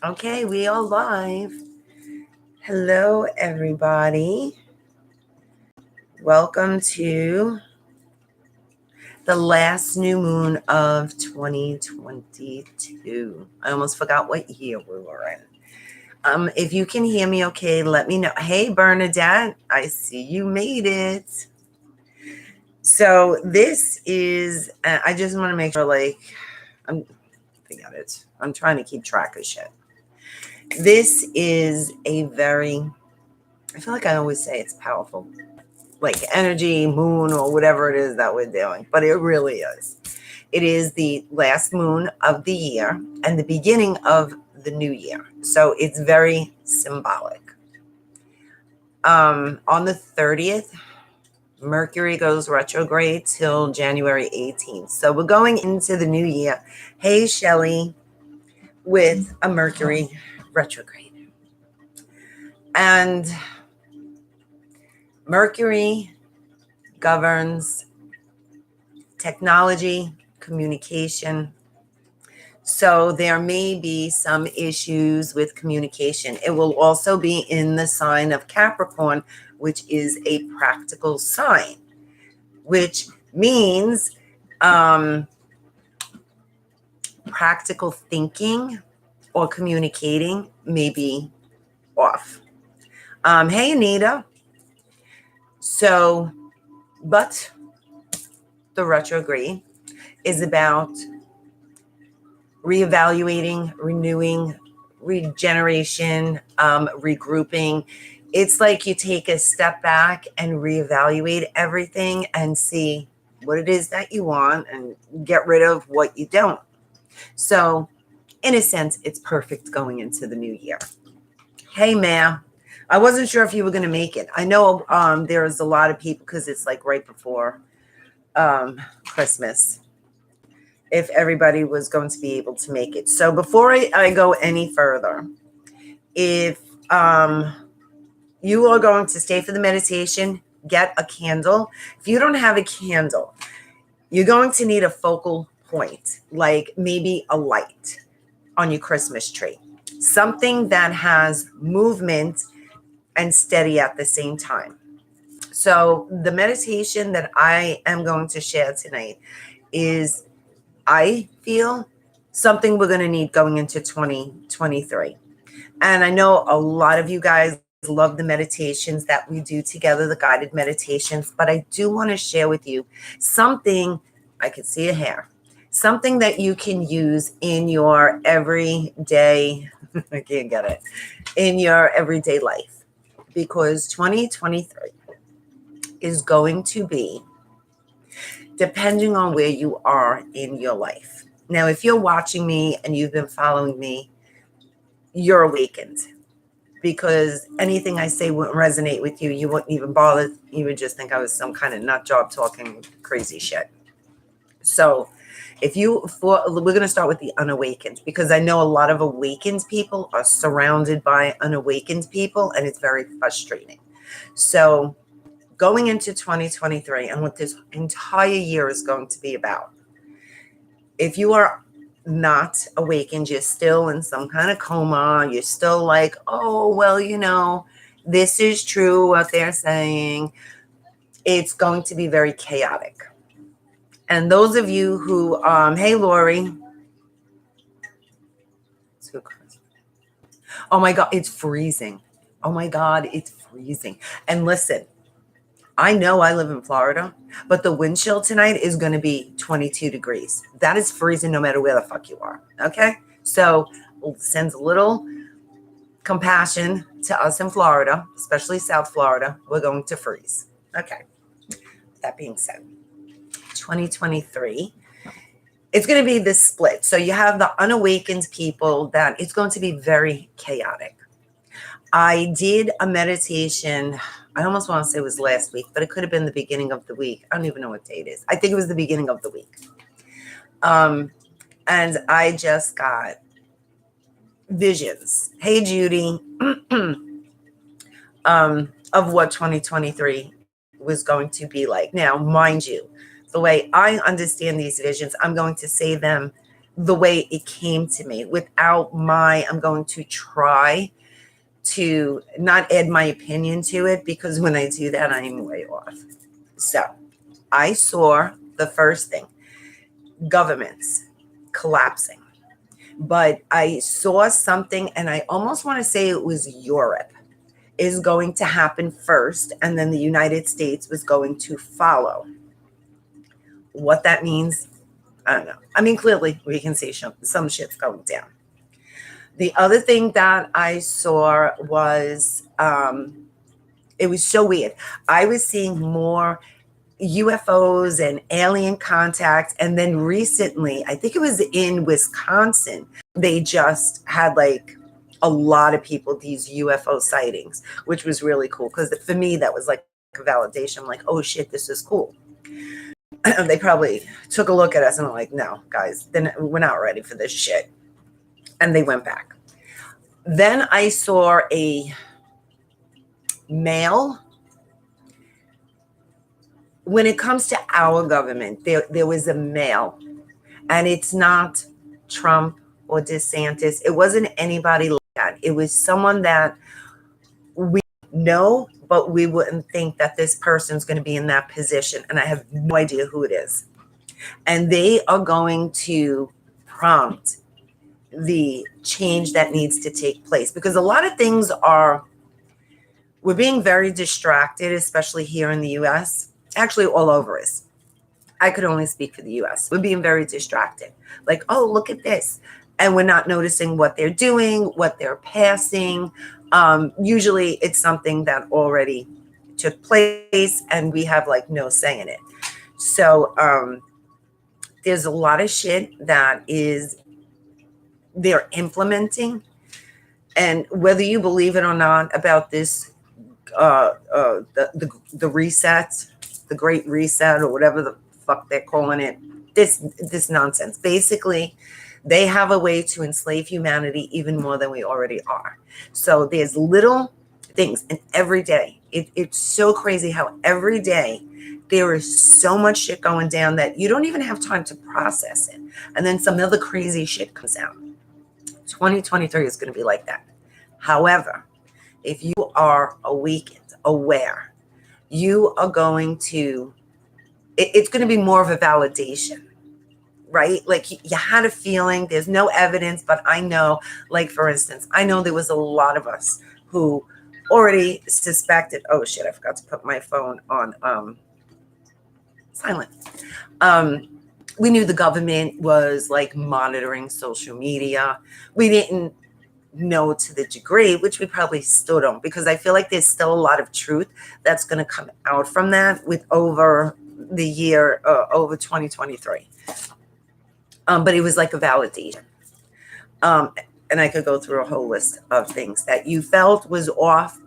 Okay, we are live. Hello, everybody. Welcome to the last new moon of 2022. I almost forgot what year we were in. If you can hear me okay, let me know. Hey, Bernadette, I see you made it. So this is, I just want to make sure, forget it. I'm trying to keep track of shit. This is a very, I feel like I always say it's powerful, like energy, moon, or whatever it is that we're doing, but it really is. It is the last moon of the year and the beginning of the new year. So it's very symbolic. On the 30th, Mercury goes retrograde till January 18th. So we're going into the new year. Hey, Shelly, with a Mercury retrograde. And Mercury governs technology, communication. So there may be some issues with communication. It will also be in the sign of Capricorn, which is a practical sign, which means practical thinking or communicating may be off. Hey, Anita. So, but the retrograde is about reevaluating, renewing, regeneration, regrouping. It's like you take a step back and reevaluate everything and see what it is that you want and get rid of what you don't. So, in a sense, it's perfect going into the new year. Hey, ma'am. I wasn't sure if you were going to make it. I know there's a lot of people because it's like right before Christmas, if everybody was going to be able to make it. So before I go any further, if you are going to stay for the meditation, get a candle. If you don't have a candle, you're going to need a focal point, like maybe a light on your Christmas tree. Something that has movement and steady at the same time. So the meditation that I am going to share tonight is, I feel, something we're going to need going into 2023. And I know a lot of you guys love the meditations that we do together, the guided meditations, but I do want to share with you something. I can see a hair. Something that you can use in your everyday, I can't get it, in your everyday life. Because 2023 is going to be, depending on where you are in your life. Now, if you're watching me and you've been following me, you're awakened. Because anything I say wouldn't resonate with you. You wouldn't even bother. You would just think I was some kind of nut job talking crazy shit. So we're going to start with the unawakened, because I know a lot of awakened people are surrounded by unawakened people, and it's very frustrating. So going into 2023 and what this entire year is going to be about, if you are not awakened, you're still in some kind of coma, you're still like, oh, well, this is true what they're saying, it's going to be very chaotic. And those of you who, hey, Lori. Oh my God, it's freezing. Oh my God, it's freezing. And listen, I know I live in Florida, but the wind chill tonight is going to be 22 degrees. That is freezing no matter where the fuck you are. Okay? So sends a little compassion to us in Florida, especially South Florida. We're going to freeze. Okay. That being said, 2023, it's going to be this split. So you have the unawakened people that it's going to be very chaotic. I did a meditation, I almost want to say it was last week, but it could have been the beginning of the week. I don't even know what day it is. I think it was the beginning of the week. And I just got visions. Hey, Judy, of what 2023 was going to be like. Now, mind you, the way I understand these visions, I'm going to say them the way it came to me without I'm going to try to not add my opinion to it, because when I do that, I'm way off. So I saw the first thing, governments collapsing. But I saw something, and I almost want to say it was Europe is going to happen first, and then the United States was going to follow. What that means, I don't know. I mean, clearly we can see some shit's going down. The other thing that I saw was, it was so weird. I was seeing more UFOs and alien contacts. And then recently, I think it was in Wisconsin, they just had like a lot of people, these UFO sightings, which was really cool. Because for me, that was like a validation. I'm like, oh shit, this is cool. They probably took a look at us and were like, no, guys, then we're not ready for this shit. And they went back. Then I saw a male. When it comes to our government, there was a male, and it's not Trump or DeSantis. It wasn't anybody like that. It was someone that we know, but we wouldn't think that this person's going to be in that position. And I have no idea who it is. And they are going to prompt the change that needs to take place, because a lot of things we're being very distracted, especially here in the US. Actually, all over us. I could only speak for the US. We're being very distracted. Like, oh, look at this. And we're not noticing what they're doing, what they're passing. Usually it's something that already took place and we have like no say in it. So there's a lot of shit that they're implementing. And whether you believe it or not about this, the reset, the Great Reset, or whatever the fuck they're calling it, this nonsense. Basically, they have a way to enslave humanity even more than we already are. So there's little things, and every day, it's so crazy how every day there is so much shit going down that you don't even have time to process it. And then some other crazy shit comes out. 2023 is going to be like that. However, if you are awakened, aware, you are going to, it's going to be more of a validation, right? Like you had a feeling, there's no evidence, but I know, like for instance, I know there was a lot of us who already suspected, oh shit, I forgot to put my phone on silent. We knew the government was like monitoring social media. We didn't know to the degree, which we probably still don't, because I feel like there's still a lot of truth that's going to come out from that with over the year, over 2023. But it was like a validation. And I could go through a whole list of things that you felt was off,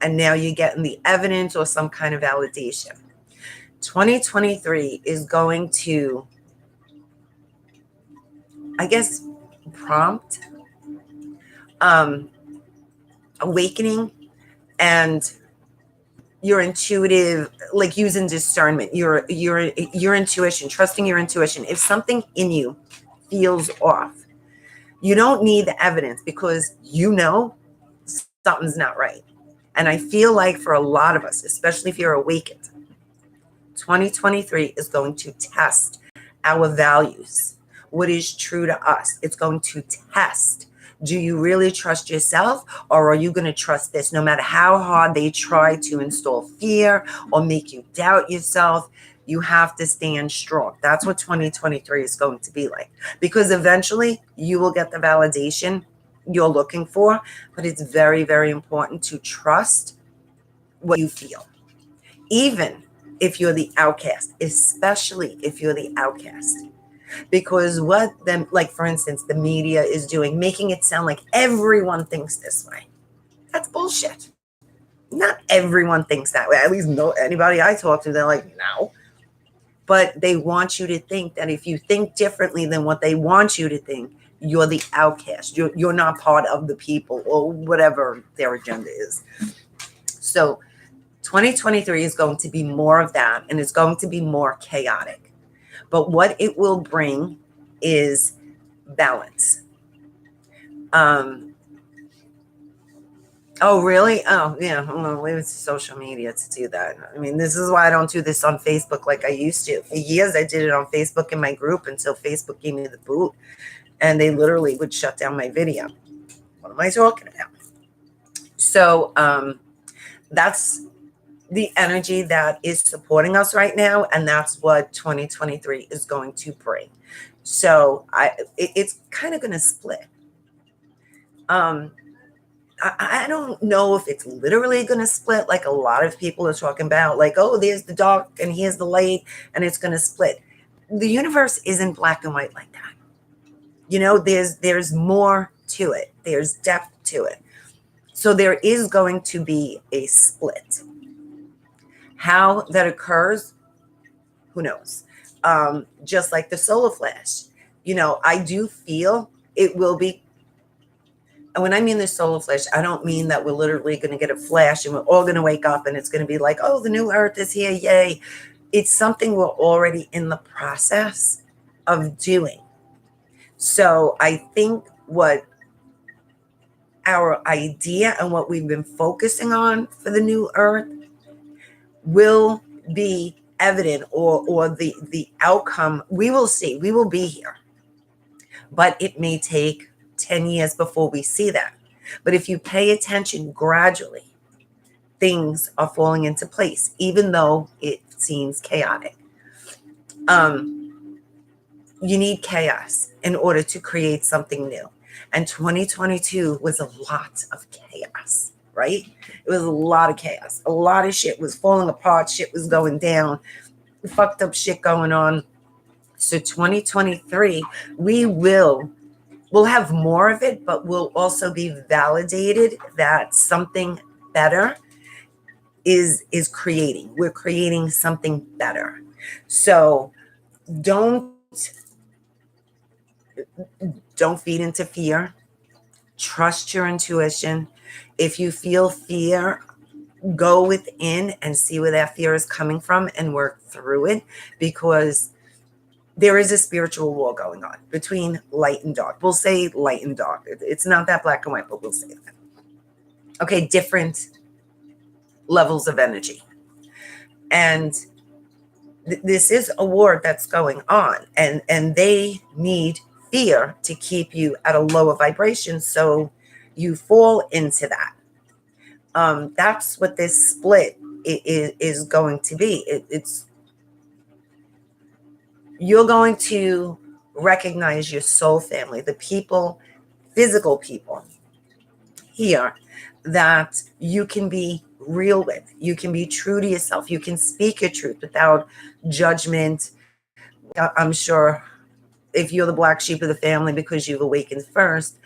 and now you're getting the evidence or some kind of validation. 2023 is going to, I guess, prompt awakening and your intuitive, like using discernment, your intuition, trusting your intuition. If something in you feels off, you don't need the evidence, because you know something's not right. And I feel like for a lot of us, especially if you're awakened, 2023 is going to test our values, what is true to us. It's going to test, do you really trust yourself, or are you going to trust this? No matter how hard they try to install fear or make you doubt yourself, you have to stand strong. That's what 2023 is going to be like, because eventually you will get the validation you're looking for, but it's very, very important to trust what you feel. Even if you're the outcast, especially if you're the outcast. Because what them, like for instance, the media is doing, making it sound like everyone thinks this way. That's bullshit. Not everyone thinks that way. At least no anybody I talk to, they're like, no. But they want you to think that if you think differently than what they want you to think, you're the outcast. You're not part of the people, or whatever their agenda is. So 2023 is going to be more of that, and it's going to be more chaotic. But what it will bring is balance. Oh, really? Oh, yeah. Well, it's social media to do that. I mean, this is why I don't do this on Facebook like I used to. For years, I did it on Facebook in my group until Facebook gave me the boot, and they literally would shut down my video. What am I talking about? So that's the energy that is supporting us right now, and that's what 2023 is going to bring. So it's kind of going to split. I don't know if it's literally going to split like a lot of people are talking about, like, oh, there's the dark and here's the light and it's going to split. The universe isn't black and white like that. You know, there's more to it. There's depth to it. So there is going to be a split. How that occurs, who knows? Just like the solar flash, you know, I do feel it will be. And when I mean the solar flash, I don't mean that we're literally going to get a flash and we're all going to wake up and it's going to be like, oh, the new earth is here, yay. It's something we're already in the process of doing. So I think what our idea and what we've been focusing on for the new earth will be evident, or the outcome we will see. We will be here. But it may take 10 years before we see that. But if you pay attention gradually, things are falling into place, even though it seems chaotic. You need chaos in order to create something new. And 2022 was a lot of chaos, right? It was a lot of chaos. A lot of shit was falling apart. Shit was going down. Fucked up shit going on. So 2023, we'll have more of it, but we'll also be validated that something better is creating. We're creating something better. So don't feed into fear. Trust your intuition. If you feel fear, go within and see where that fear is coming from and work through it, because there is a spiritual war going on between light and dark. We'll say light and dark. It's not that black and white, but we'll say that. Okay, different levels of energy. And this is a war that's going on. And they need fear to keep you at a lower vibration, so you fall into that. That's what this split is going to be. It's you're going to recognize your soul family, the people, physical people here that you can be real with. You can be true to yourself. You can speak your truth without judgment. I'm sure if you're the black sheep of the family because you've awakened first,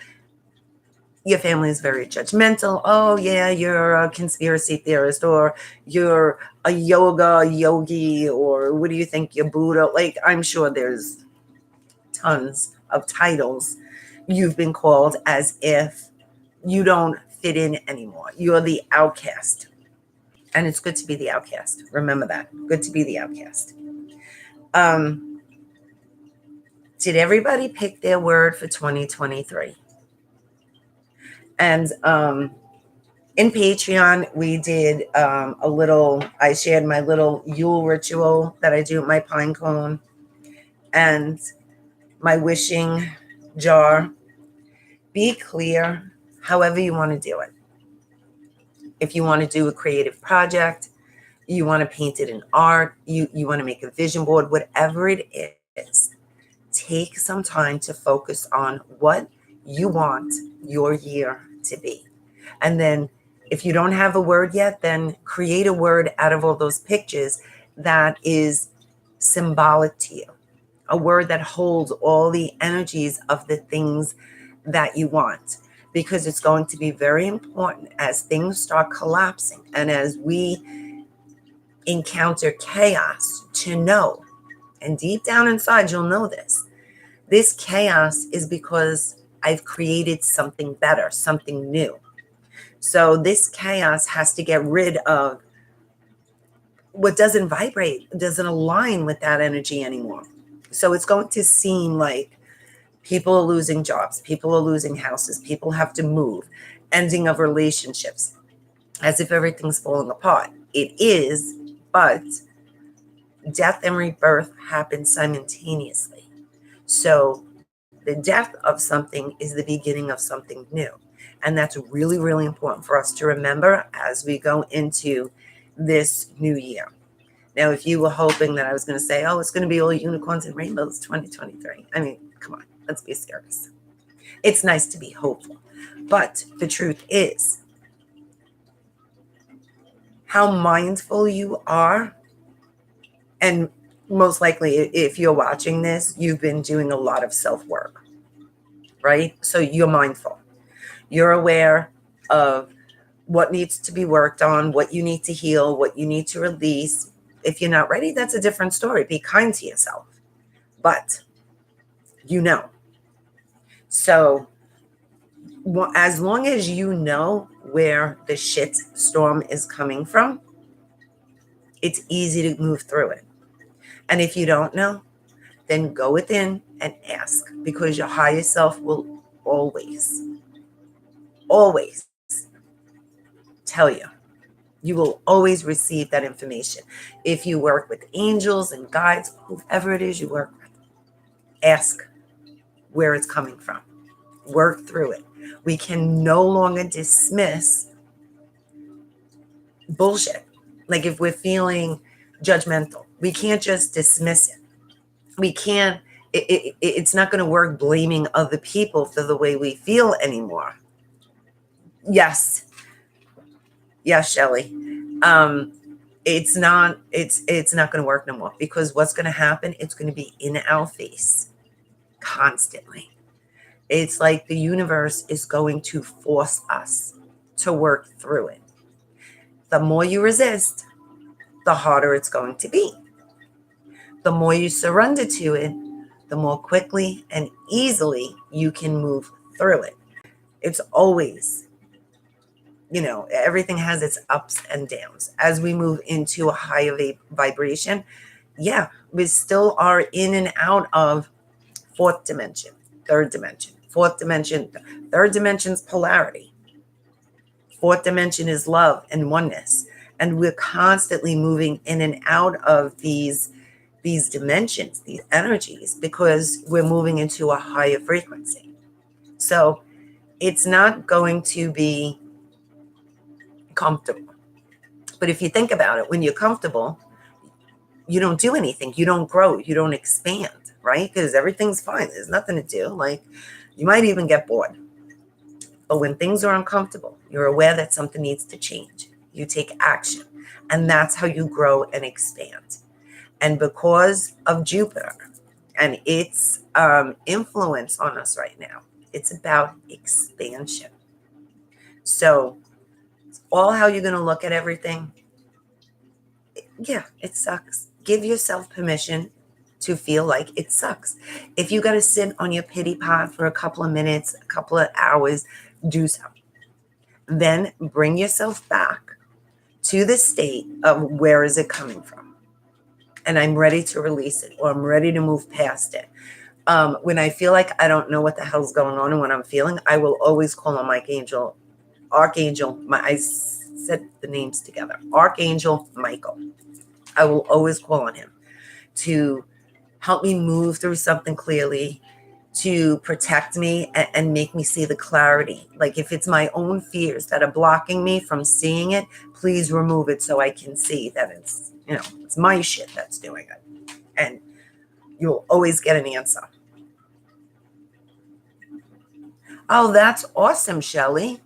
your family is very judgmental. Oh, yeah, you're a conspiracy theorist, or you're a yogi, or what do you think, you're Buddha? Like, I'm sure there's tons of titles you've been called as if you don't fit in anymore. You're the outcast. And it's good to be the outcast. Remember that. Good to be the outcast. Did everybody pick their word for 2023? And in Patreon, we did I shared my little Yule ritual that I do with my pine cone and my wishing jar. Be clear however you want to do it. If you want to do a creative project, you want to paint it in art, you want to make a vision board, whatever it is, take some time to focus on what you want your year to be. And then if you don't have a word yet, then create a word out of all those pictures that is symbolic to you. A word that holds all the energies of the things that you want. Because it's going to be very important as things start collapsing and as we encounter chaos to know, and deep down inside you'll know this chaos is because I've created something better, something new. So this chaos has to get rid of what doesn't vibrate, doesn't align with that energy anymore. So it's going to seem like People are losing jobs. People are losing houses. People have to move. Ending of relationships, as if everything's falling apart. It is, but death and rebirth happen simultaneously. So the death of something is the beginning of something new. And that's really, really important for us to remember as we go into this new year. Now, if you were hoping that I was going to say, oh, it's going to be all unicorns and rainbows 2023. I mean, come on, let's be serious. It's nice to be hopeful. But the truth is, how mindful you are, and most likely if you're watching this, you've been doing a lot of self-work, right? So you're mindful. You're aware of what needs to be worked on, what you need to heal, what you need to release. If you're not ready, that's a different story. Be kind to yourself. But you know. So as long as you know where the shit storm is coming from, it's easy to move through it. And if you don't know, then go within and ask, because your higher self will always tell you. You will always receive that information. If you work with angels and guides, whoever it is you work with, ask where it's coming from. Work through it. We can no longer dismiss bullshit. Like if we're feeling judgmental, we can't just dismiss it. We can't, it's not going to work blaming other people for the way we feel anymore. Yes, Shelley. It's not going to work no more, because what's going to happen, it's going to be in our face constantly. It's like the universe is going to force us to work through it. The more you resist, the harder it's going to be. The more you surrender to it, the more quickly and easily you can move through it. It's always, everything has its ups and downs. As we move into a higher vibration, yeah, we still are in and out of fourth dimension, third dimension, fourth dimension. Third dimension's polarity. Fourth dimension is love and oneness. And we're constantly moving in and out of these dimensions, these energies, because we're moving into a higher frequency. So it's not going to be comfortable. But if you think about it, when you're comfortable, you don't do anything. You don't grow. You don't expand, right? Because everything's fine. There's nothing to do. Like, you might even get bored. But when things are uncomfortable, you're aware that something needs to change. You take action. And that's how you grow and expand. And because of Jupiter and its influence on us right now, it's about expansion. So it's all how you're going to look at everything. Yeah, it sucks. Give yourself permission to feel like it sucks. If you got to sit on your pity pot for a couple of minutes, a couple of hours, do so. Then bring yourself back to the state of where is it coming from? And I'm ready to release it, or I'm ready to move past it. When I feel like I don't know what the hell's going on and what I'm feeling, I will always call on Archangel, I said the names together, Archangel Michael. I will always call on him to help me move through something clearly, to protect me and make me see the clarity. Like if it's my own fears that are blocking me from seeing it, please remove it so I can see that it's, it's my shit that's doing it. And you'll always get an answer. Oh, that's awesome, Shelley.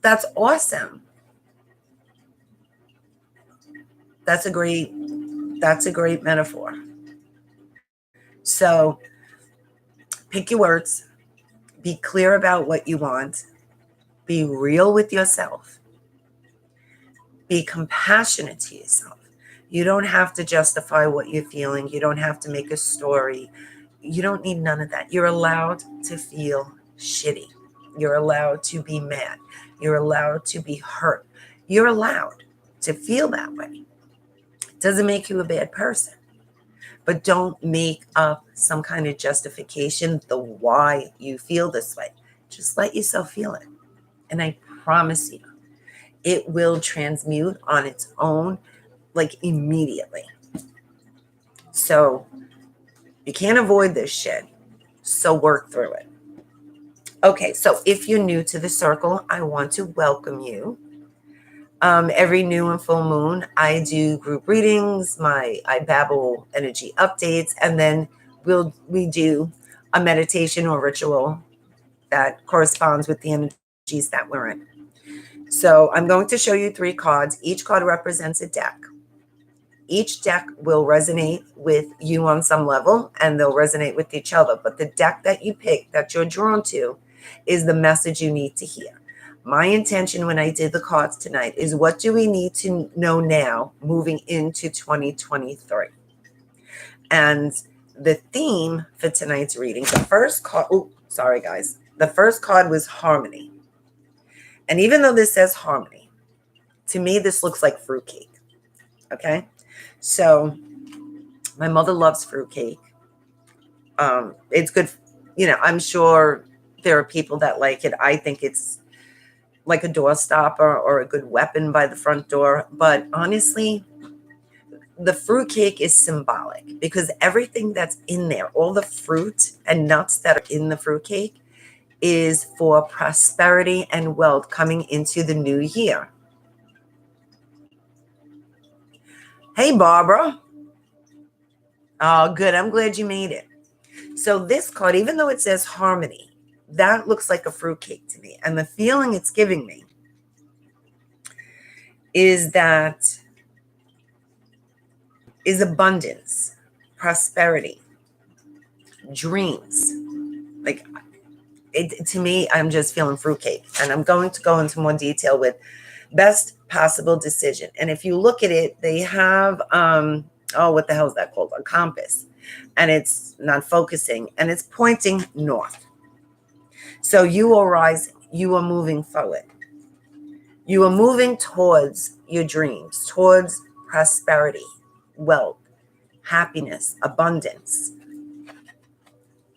That's awesome. That's a great metaphor. So pick your words, be clear about what you want, be real with yourself, be compassionate to yourself. You don't have to justify what you're feeling. You don't have to make a story. You don't need none of that. You're allowed to feel shitty. You're allowed to be mad. You're allowed to be hurt. You're allowed to feel that way. It doesn't make you a bad person. But don't make up some kind of justification the why you feel this way. Just let yourself feel it. And I promise you, it will transmute on its own, like immediately. So you can't avoid this shit. So work through it. Okay, so if you're new to the circle, I want to welcome you. Every new and full moon, I do group readings, I babble energy updates, and then we do a meditation or ritual that corresponds with the energies that we're in. So I'm going to show you 3 cards. Each card represents a deck. Each deck will resonate with you on some level, and they'll resonate with each other. But the deck that you pick, that you're drawn to, is the message you need to hear. My intention when I did the cards tonight is, what do we need to know now moving into 2023? And the theme for tonight's reading, the first card, sorry guys, the first card was harmony. And even though this says harmony, to me this looks like fruitcake. Okay, so my mother loves fruitcake. It's good, I'm sure there are people that like it. I think it's like a door stopper or a good weapon by the front door. But honestly, the fruitcake is symbolic, because everything that's in there, all the fruit and nuts that are in the fruitcake, is for prosperity and wealth coming into the new year. Hey, Barbara. Oh, good. I'm glad you made it. So this card, even though it says harmony, that looks like a fruitcake to me. And the feeling it's giving me is abundance, prosperity, dreams. Like, to me, I'm just feeling fruitcake. And I'm going to go into more detail with best possible decision. And if you look at it, they have, what the hell is that called? A compass. And it's not focusing, and it's pointing north. So you are rising. You are moving forward. You are moving towards your dreams, towards prosperity, wealth, happiness, abundance.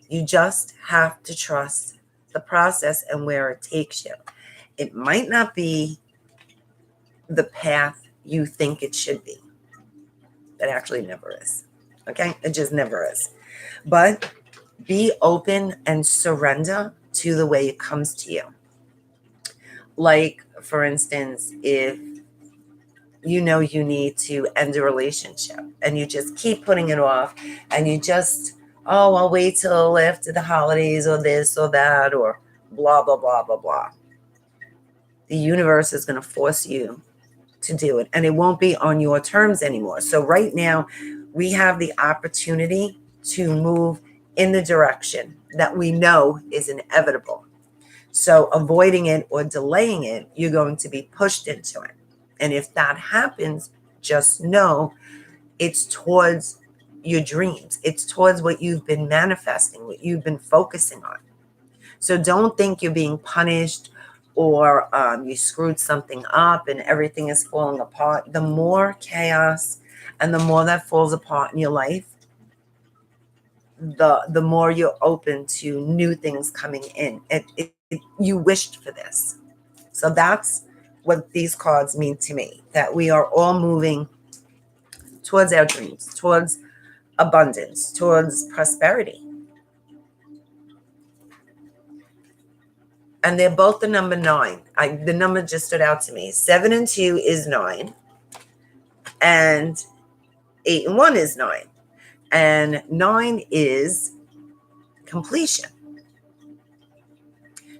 You just have to trust the process and where it takes you. It might not be the path you think it should be. It actually never is. Okay? It just never is. But be open and surrender to the way it comes to you. Like, for instance, if you know you need to end a relationship and you just keep putting it off, and you just, I'll wait till after the holidays, or this or that, or blah, blah, blah, blah, blah. The universe is going to force you to do it, and it won't be on your terms anymore. So right now, we have the opportunity to move in the direction that we know is inevitable. So avoiding it or delaying it, you're going to be pushed into it. And if that happens, just know it's towards your dreams. It's towards what you've been manifesting, what you've been focusing on. So don't think you're being punished, or you screwed something up and everything is falling apart. The more chaos and the more that falls apart in your life, the more you're open to new things coming in. You wished for this. So that's what these cards mean to me, that we are all moving towards our dreams, towards abundance, towards prosperity. And they're both the number 9. The number just stood out to me. 7 and 2 is 9. And 8 and 1 is 9. And 9 is completion.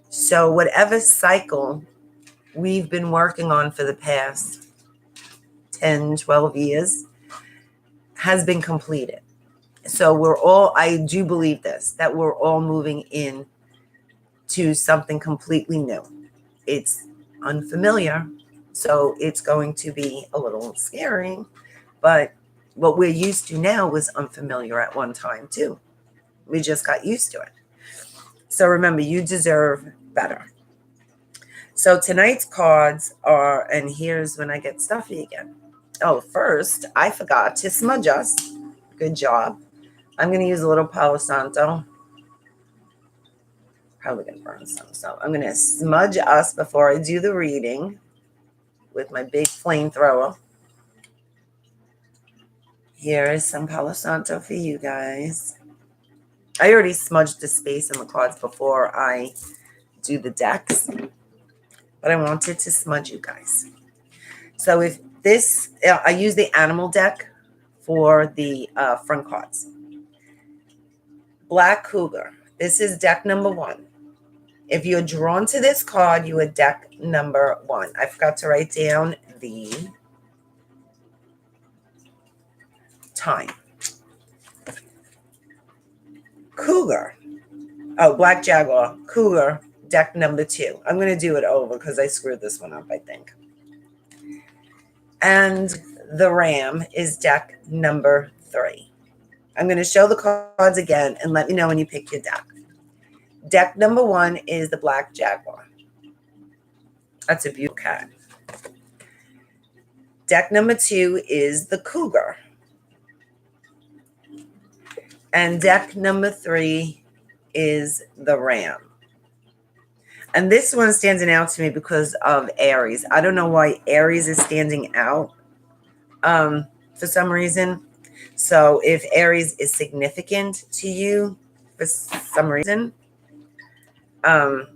So whatever cycle we've been working on for the past 10, 12 years has been completed. So I do believe this, that we're all moving in to something completely new. It's unfamiliar, so it's going to be a little scary, but what we're used to now was unfamiliar at one time too. We just got used to it. So remember, you deserve better. So tonight's cards are, and here's when I get stuffy again. Oh, first, I forgot to smudge us. Good job. I'm going to use a little Palo Santo. Probably going to burn some. So I'm going to smudge us before I do the reading with my big flamethrower. Here is some Palo Santo for you guys. I already smudged the space in the cards before I do the decks, but I wanted to smudge you guys. So if this, I use the animal deck for the front cards. Black Cougar. This is deck number 1. If you're drawn to this card, you are deck number 1. I forgot to write down the time. Cougar. Oh, Black Jaguar. Cougar, deck number 2. I'm going to do it over because I screwed this one up, I think. And the Ram is deck number 3. I'm going to show the cards again and let me know when you pick your deck. Deck number 1 is the Black Jaguar. That's a beautiful cat. Deck number 2 is the Cougar. And deck number 3 is the Ram. And this one is standing out to me because of Aries. I don't know why Aries is standing out for some reason. So if Aries is significant to you for some reason, I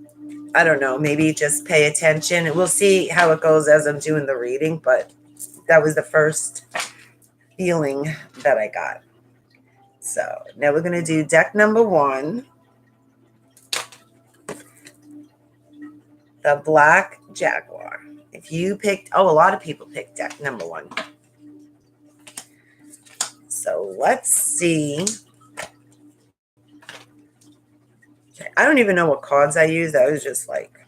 don't know, maybe just pay attention. And we'll see how it goes as I'm doing the reading, but that was the first feeling that I got. So now we're going to do deck number 1. The Black Jaguar. If you picked, a lot of people picked deck number 1. So let's see. Okay, I don't even know what cards I use. I was just like,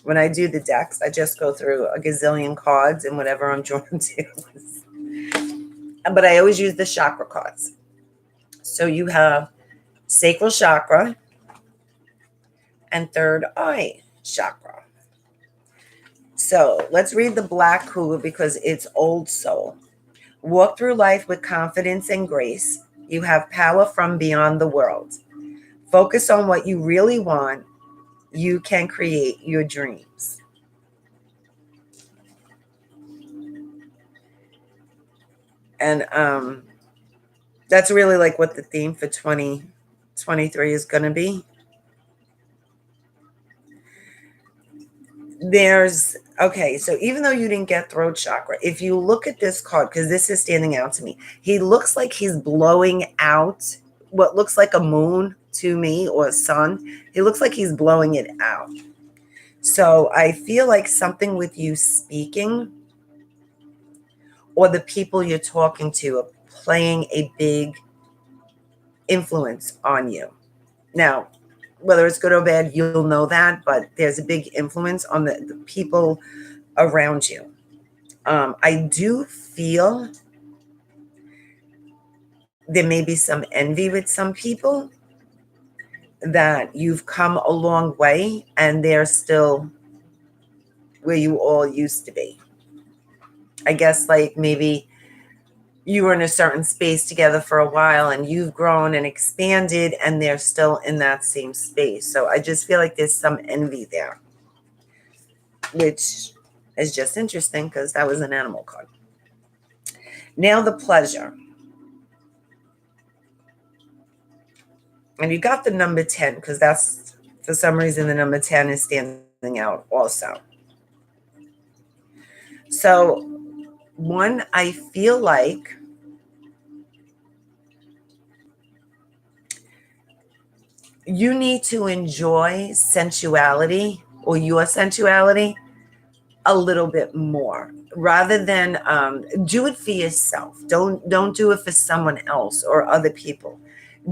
when I do the decks, I just go through a gazillion cards and whatever I'm drawn to. But I always use the chakra cards. So you have sacral chakra and third eye chakra. So let's read the Black Cougar because it's old soul. Walk through life with confidence and grace. You have power from beyond the world. Focus on what you really want. You can create your dreams. And that's really like what the theme for 2023 is going to be. Okay, so even though you didn't get throat chakra, if you look at this card, because this is standing out to me, he looks like he's blowing out what looks like a moon to me or a sun. He looks like he's blowing it out. So I feel like something with you speaking or the people you're talking to are playing a big influence on you. Now, whether it's good or bad, you'll know that, but there's a big influence on the people around you. I do feel there may be some envy with some people that you've come a long way and they're still where you all used to be. I guess like maybe you were in a certain space together for a while and you've grown and expanded and they're still in that same space. So I just feel like there's some envy there, which is just interesting because that was an animal card. Now the pleasure. And you got the number 10 because that's, for some reason, the number 10 is standing out also. So one, I feel like you need to enjoy sensuality or your sensuality a little bit more rather than do it for yourself. Don't do it for someone else or other people.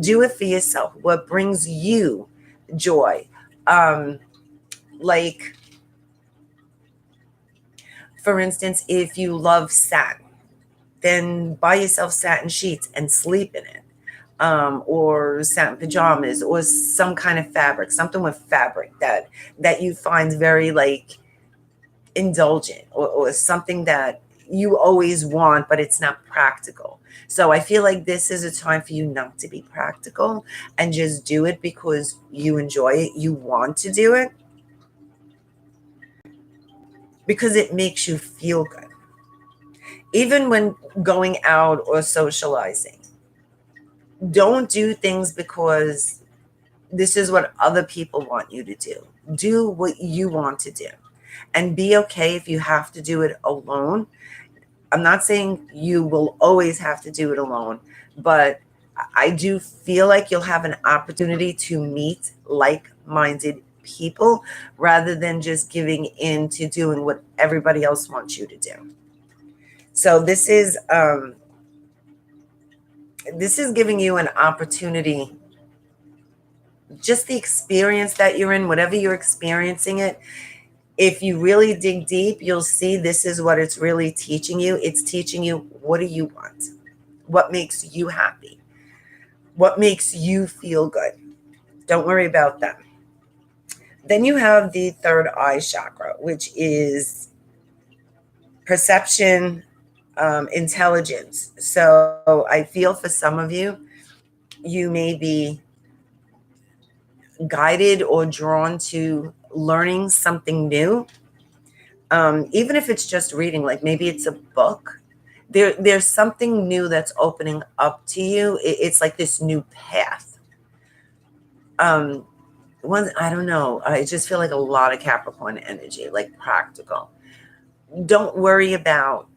Do it for yourself. What brings you joy? Like, for instance, if you love satin, then buy yourself satin sheets and sleep in it. Or satin pajamas or some kind of fabric, something with fabric that you find very like indulgent or something that you always want, but it's not practical. So I feel like this is a time for you not to be practical and just do it because you enjoy it, you want to do it, because it makes you feel good. Even when going out or socializing, don't do things because this is what other people want you to do. Do what you want to do, and be okay if you have to do it alone. I'm not saying you will always have to do it alone, but I do feel like you'll have an opportunity to meet like-minded people rather than just giving in to doing what everybody else wants you to do. So this is giving you an opportunity, just the experience that you're in, whatever you're experiencing it. If you really dig deep, you'll see this is what it's really teaching you. It's teaching you, what do you want? What makes you happy? What makes you feel good? Don't worry about them. Then you have the third eye chakra, which is perception, intelligence. So I feel for some of you, you may be guided or drawn to learning something new. Even if it's just reading, like maybe it's a book, there's something new that's opening up to you. It's like this new path. I don't know. I just feel like a lot of Capricorn energy, like practical. Don't worry about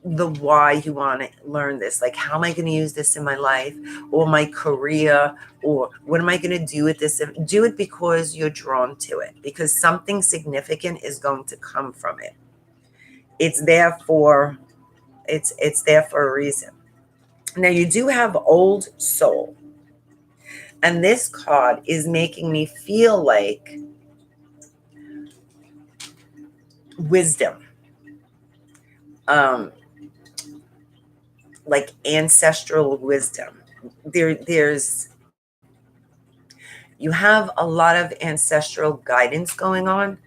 the why you want to learn this. Like, how am I going to use this in my life or my career, or what am I going to do with this? Do it because you're drawn to it, because something significant is going to come from it. It's there for a reason. Now you do have Old Soul, and this card is making me feel like wisdom, like ancestral wisdom. There's you have a lot of ancestral guidance going on,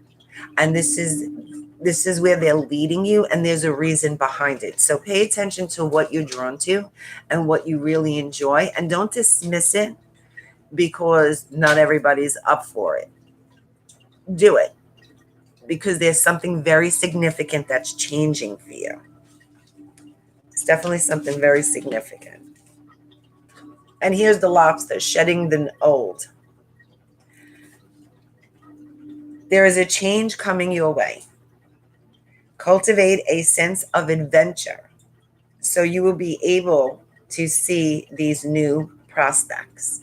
and this is where they're leading you, and there's a reason behind it. So pay attention to what you're drawn to and what you really enjoy, and don't dismiss it because not everybody's up for it. Do it because there's something very significant that's changing for you. It's definitely something very significant. And here's the lobster, shedding the old. There is a change coming your way. Cultivate a sense of adventure so you will be able to see these new prospects.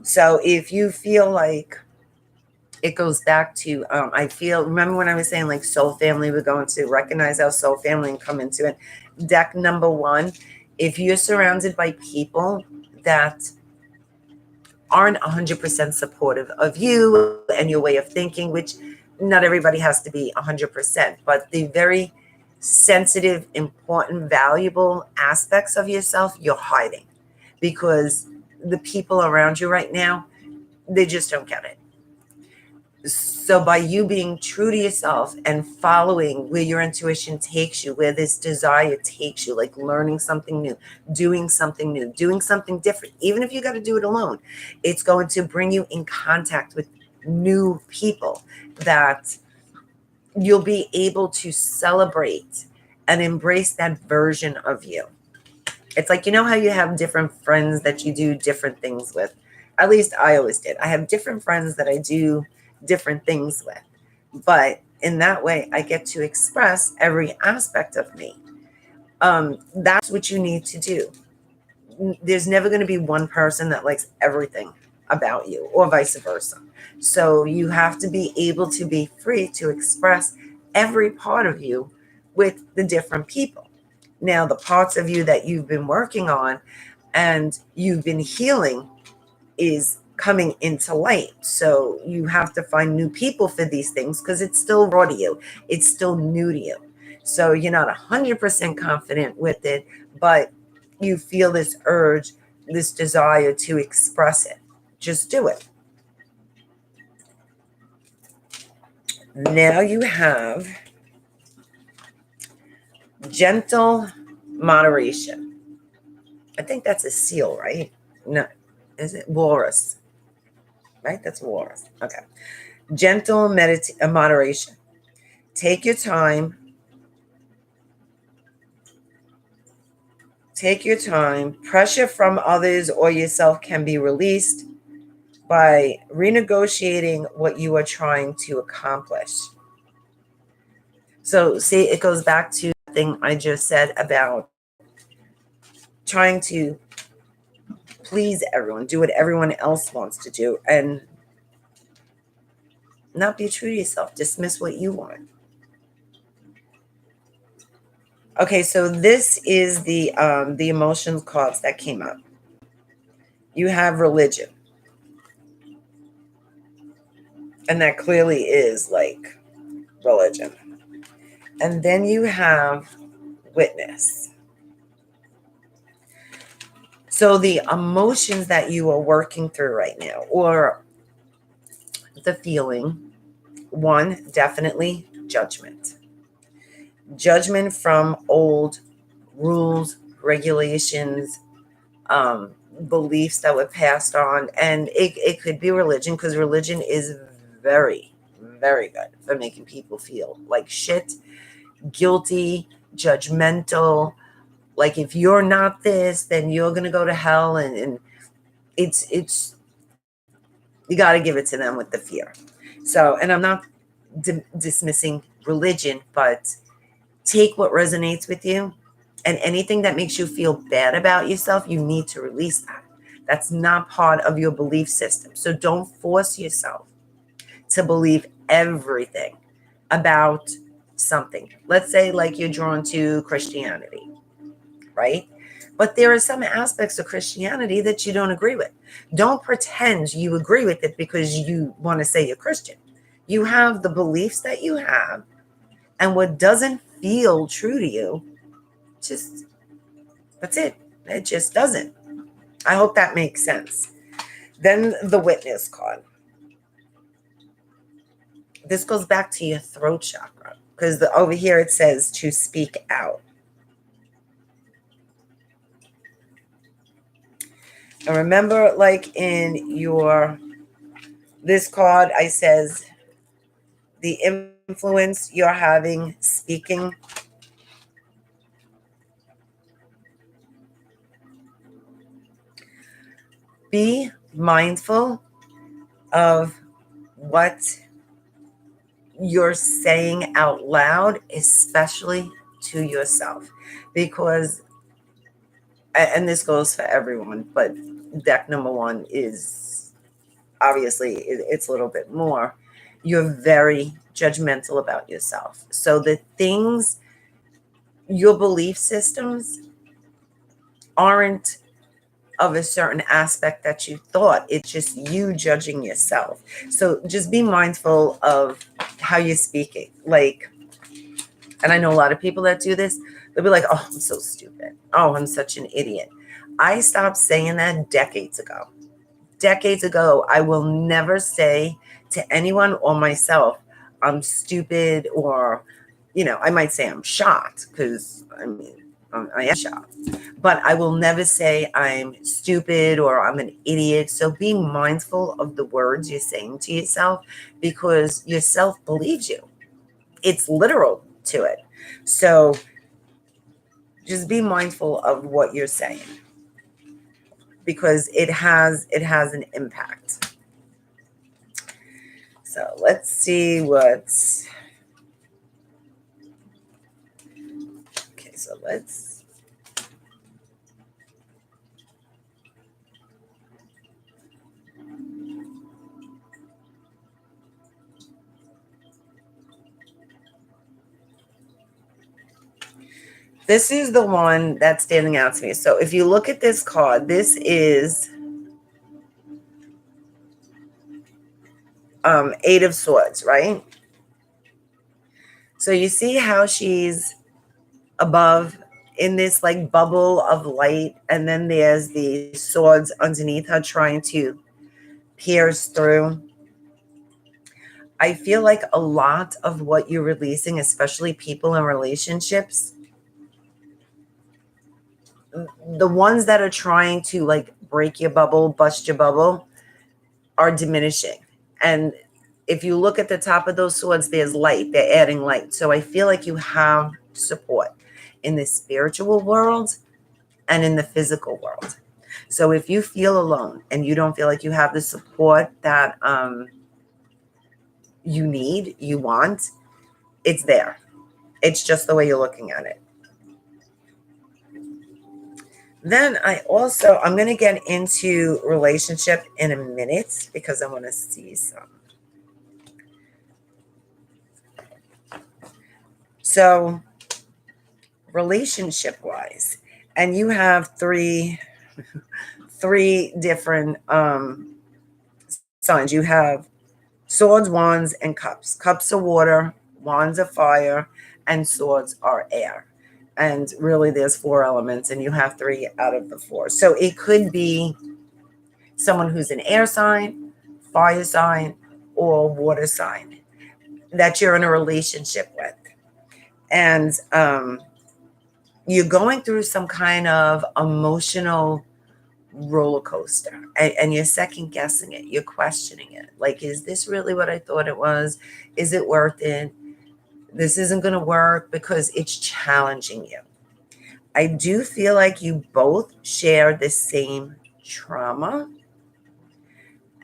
So if you feel like, it goes back to, remember when I was saying like soul family, we're going to recognize our soul family and come into it. Deck number 1, if you're surrounded by people that aren't 100% supportive of you and your way of thinking, which not everybody has to be 100%, but the very sensitive, important, valuable aspects of yourself, you're hiding because the people around you right now, they just don't get it. So by you being true to yourself and following where your intuition takes you, where this desire takes you, like learning something new, doing something new, doing something different, even if you got to do it alone, it's going to bring you in contact with new people that you'll be able to celebrate and embrace that version of you. It's like, you know how you have different friends that you do different things with? At least I always did. I have different friends that I do different things with, but in that way I get to express every aspect of me. That's what you need to do. There's never going to be one person that likes everything about you or vice versa. So you have to be able to be free to express every part of you with the different people. Now, the parts of you that you've been working on and you've been healing is coming into light. So you have to find new people for these things because it's still raw to you. It's still new to you. So you're not 100% confident with it, but you feel this urge, this desire to express it. Just do it. Now you have Gentle moderation. I think that's a seal, right? No, is it walrus? Right? That's walrus. Okay. Gentle moderation. Take your time. Take your time. Pressure from others or yourself can be released by renegotiating what you are trying to accomplish. So, see, it goes back to the thing I just said about trying to please everyone, do what everyone else wants to do, and not be true to yourself. Dismiss what you want. Okay, so this is the emotions cards that came up. You have religion, and that clearly is like religion. And then you have witness. So the emotions that you are working through right now, or the feeling, one, definitely judgment. Judgment from old rules, regulations, beliefs that were passed on. And it could be religion, because religion is very, very good for making people feel like shit, guilty, judgmental. Like, if you're not this, then you're going to go to hell. And it's you got to give it to them with the fear. So, and I'm not dismissing religion, but take what resonates with you, and anything that makes you feel bad about yourself, you need to release that. That's not part of your belief system. So don't force yourself to believe everything about something. Let's say like you're drawn to Christianity, right? But there are some aspects of Christianity that you don't agree with. Don't pretend you agree with it because you want to say you're Christian. You have the beliefs that you have, and what doesn't feel true to you, just, that's it. It just doesn't. I hope that makes sense. Then the witness card. This goes back to your throat chakra, because over here it says to speak out. And remember, like in this card, I says the influence you're having speaking. Be mindful of what you're saying out loud, especially to yourself, because, and this goes for everyone, but deck number one is obviously it's a little bit more. You're very judgmental about yourself. So the things, your belief systems aren't of a certain aspect that you thought. It's just you judging yourself. So just be mindful of how you're speaking. Like, and I know a lot of people that do this, they'll be like, oh, I'm so stupid. Oh, I'm such an idiot. I stopped saying that decades ago. Decades ago, I will never say to anyone or myself, I'm stupid, or, I might say I'm shocked, because I am shocked, but I will never say I'm stupid or I'm an idiot. So be mindful of the words you're saying to yourself, because yourself believes you. It's literal to it. So just be mindful of what you're saying, because it has an impact. So let's see what's okay. So let's. This is the one that's standing out to me. So if you look at this card, this is Eight of Swords, right? So you see how she's above in this like bubble of light, and then there's the swords underneath her trying to pierce through. I feel like a lot of what you're releasing, especially people in relationships, the ones that are trying to like break your bubble, bust your bubble, are diminishing. And if you look at the top of those swords, there's light. They're adding light. So I feel like you have support in the spiritual world and in the physical world. So if you feel alone and you don't feel like you have the support that you need, you want, it's there. It's just the way you're looking at it. Then I'm going to get into relationship in a minute because I want to see some. So relationship wise, and you have three different signs. You have swords, wands, and cups. Cups are water, wands are fire, and swords are air. And really there's 4 elements and you have 3 out of the 4. So it could be someone who's an air sign, fire sign, or water sign that you're in a relationship with. And you're going through some kind of emotional roller coaster and you're second guessing it. You're questioning it. Like, is this really what I thought it was? Is it worth it? This isn't going to work because it's challenging you. I do feel like you both share the same trauma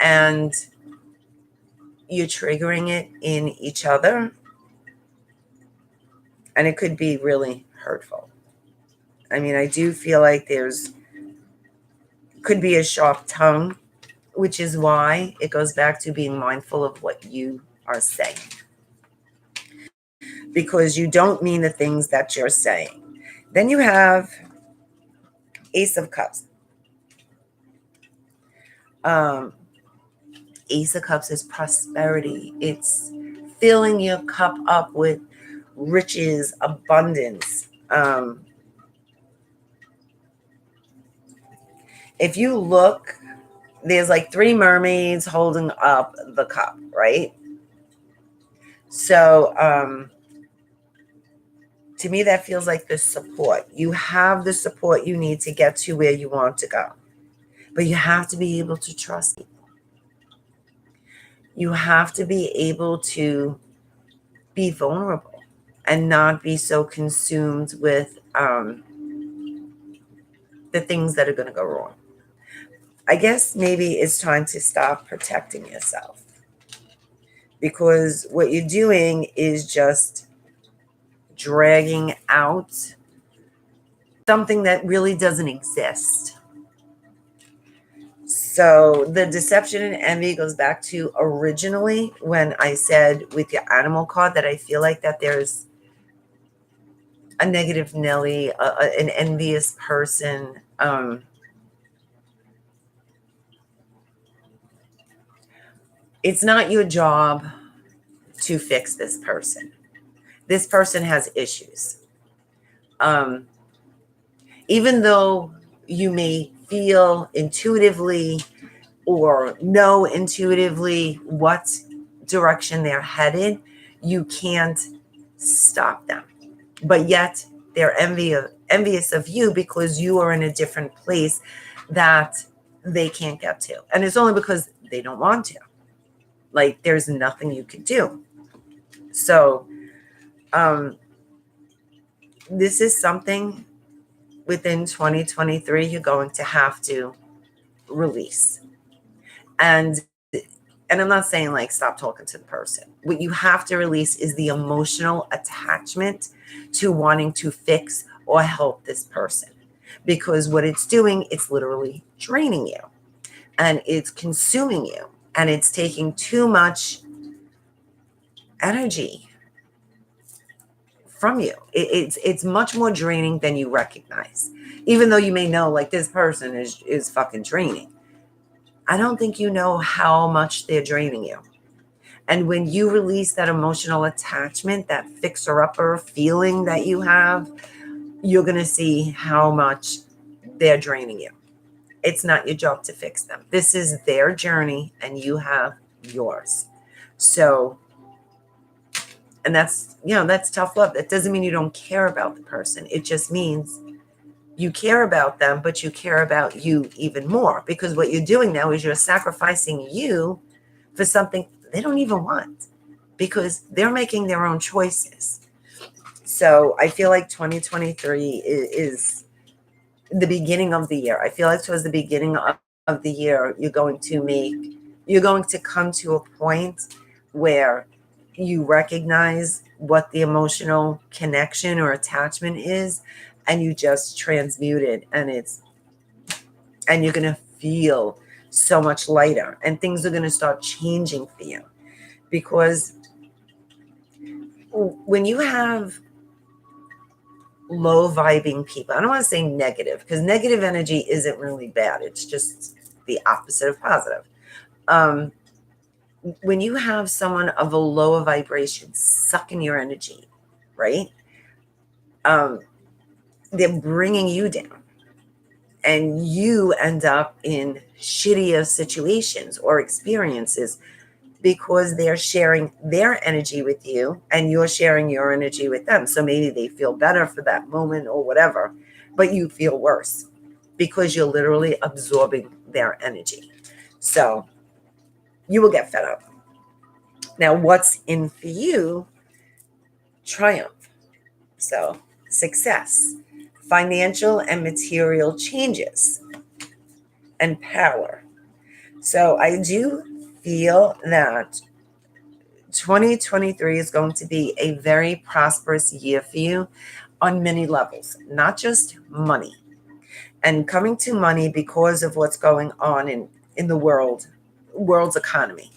and you're triggering it in each other. And it could be really hurtful. I mean, I do feel like could be a sharp tongue, which is why it goes back to being mindful of what you are saying. Because you don't mean the things that you're saying. Then you have Ace of Cups. Ace of Cups is prosperity. It's filling your cup up with riches, abundance. If you look, there's like 3 mermaids holding up the cup, right? So to me, that feels like the support. You have the support you need to get to where you want to go. But you have to be able to trust people. You have to be able to be vulnerable and not be so consumed with the things that are going to go wrong. I guess maybe it's time to stop protecting yourself. Because what you're doing is just dragging out something that really doesn't exist. So the deception and envy goes back to originally when I said with your animal card that I feel like that there's a negative Nelly, an envious person. It's not your job to fix this person. This person has issues. Even though you may feel intuitively or know intuitively what direction they're headed, you can't stop them. But yet they're envious of you because you are in a different place that they can't get to. And it's only because they don't want to. Like, there's nothing you could do. So this is something within 2023 you're going to have to release. And I'm not saying like stop talking to the person. What you have to release is the emotional attachment to wanting to fix or help this person. Because what it's doing, it's literally draining you and it's consuming you and it's taking too much energy from you. It's much more draining than you recognize. Even though you may know like this person is fucking draining. I don't think you know how much they're draining you. And when you release that emotional attachment, that fixer-upper feeling that you have, you're going to see how much they're draining you. It's not your job to fix them. This is their journey and you have yours. So, and that's tough love. That doesn't mean you don't care about the person. It just means You care about them, but you care about you even more, because what you're doing now is you're sacrificing you for something they don't even want, because they're making their own choices. So I feel like 2023 is the beginning of the year. I feel like towards the beginning of the year, you're going to come to a point where you recognize what the emotional connection or attachment is, and you just transmute it, and you're going to feel so much lighter, and things are going to start changing for you. Because when you have low vibing people, I don't want to say negative, because negative energy isn't really bad, it's just the opposite of positive. When you have someone of a lower vibration sucking your energy, right? They're bringing you down, and you end up in shittier situations or experiences, because they're sharing their energy with you and you're sharing your energy with them. So maybe they feel better for that moment or whatever, but you feel worse because you're literally absorbing their energy. So you will get fed up. Now, what's in for you? Triumph. So success, financial and material changes, and power. So I do feel that 2023 is going to be a very prosperous year for you on many levels, not just money. And coming to money because of what's going on in the world's economy.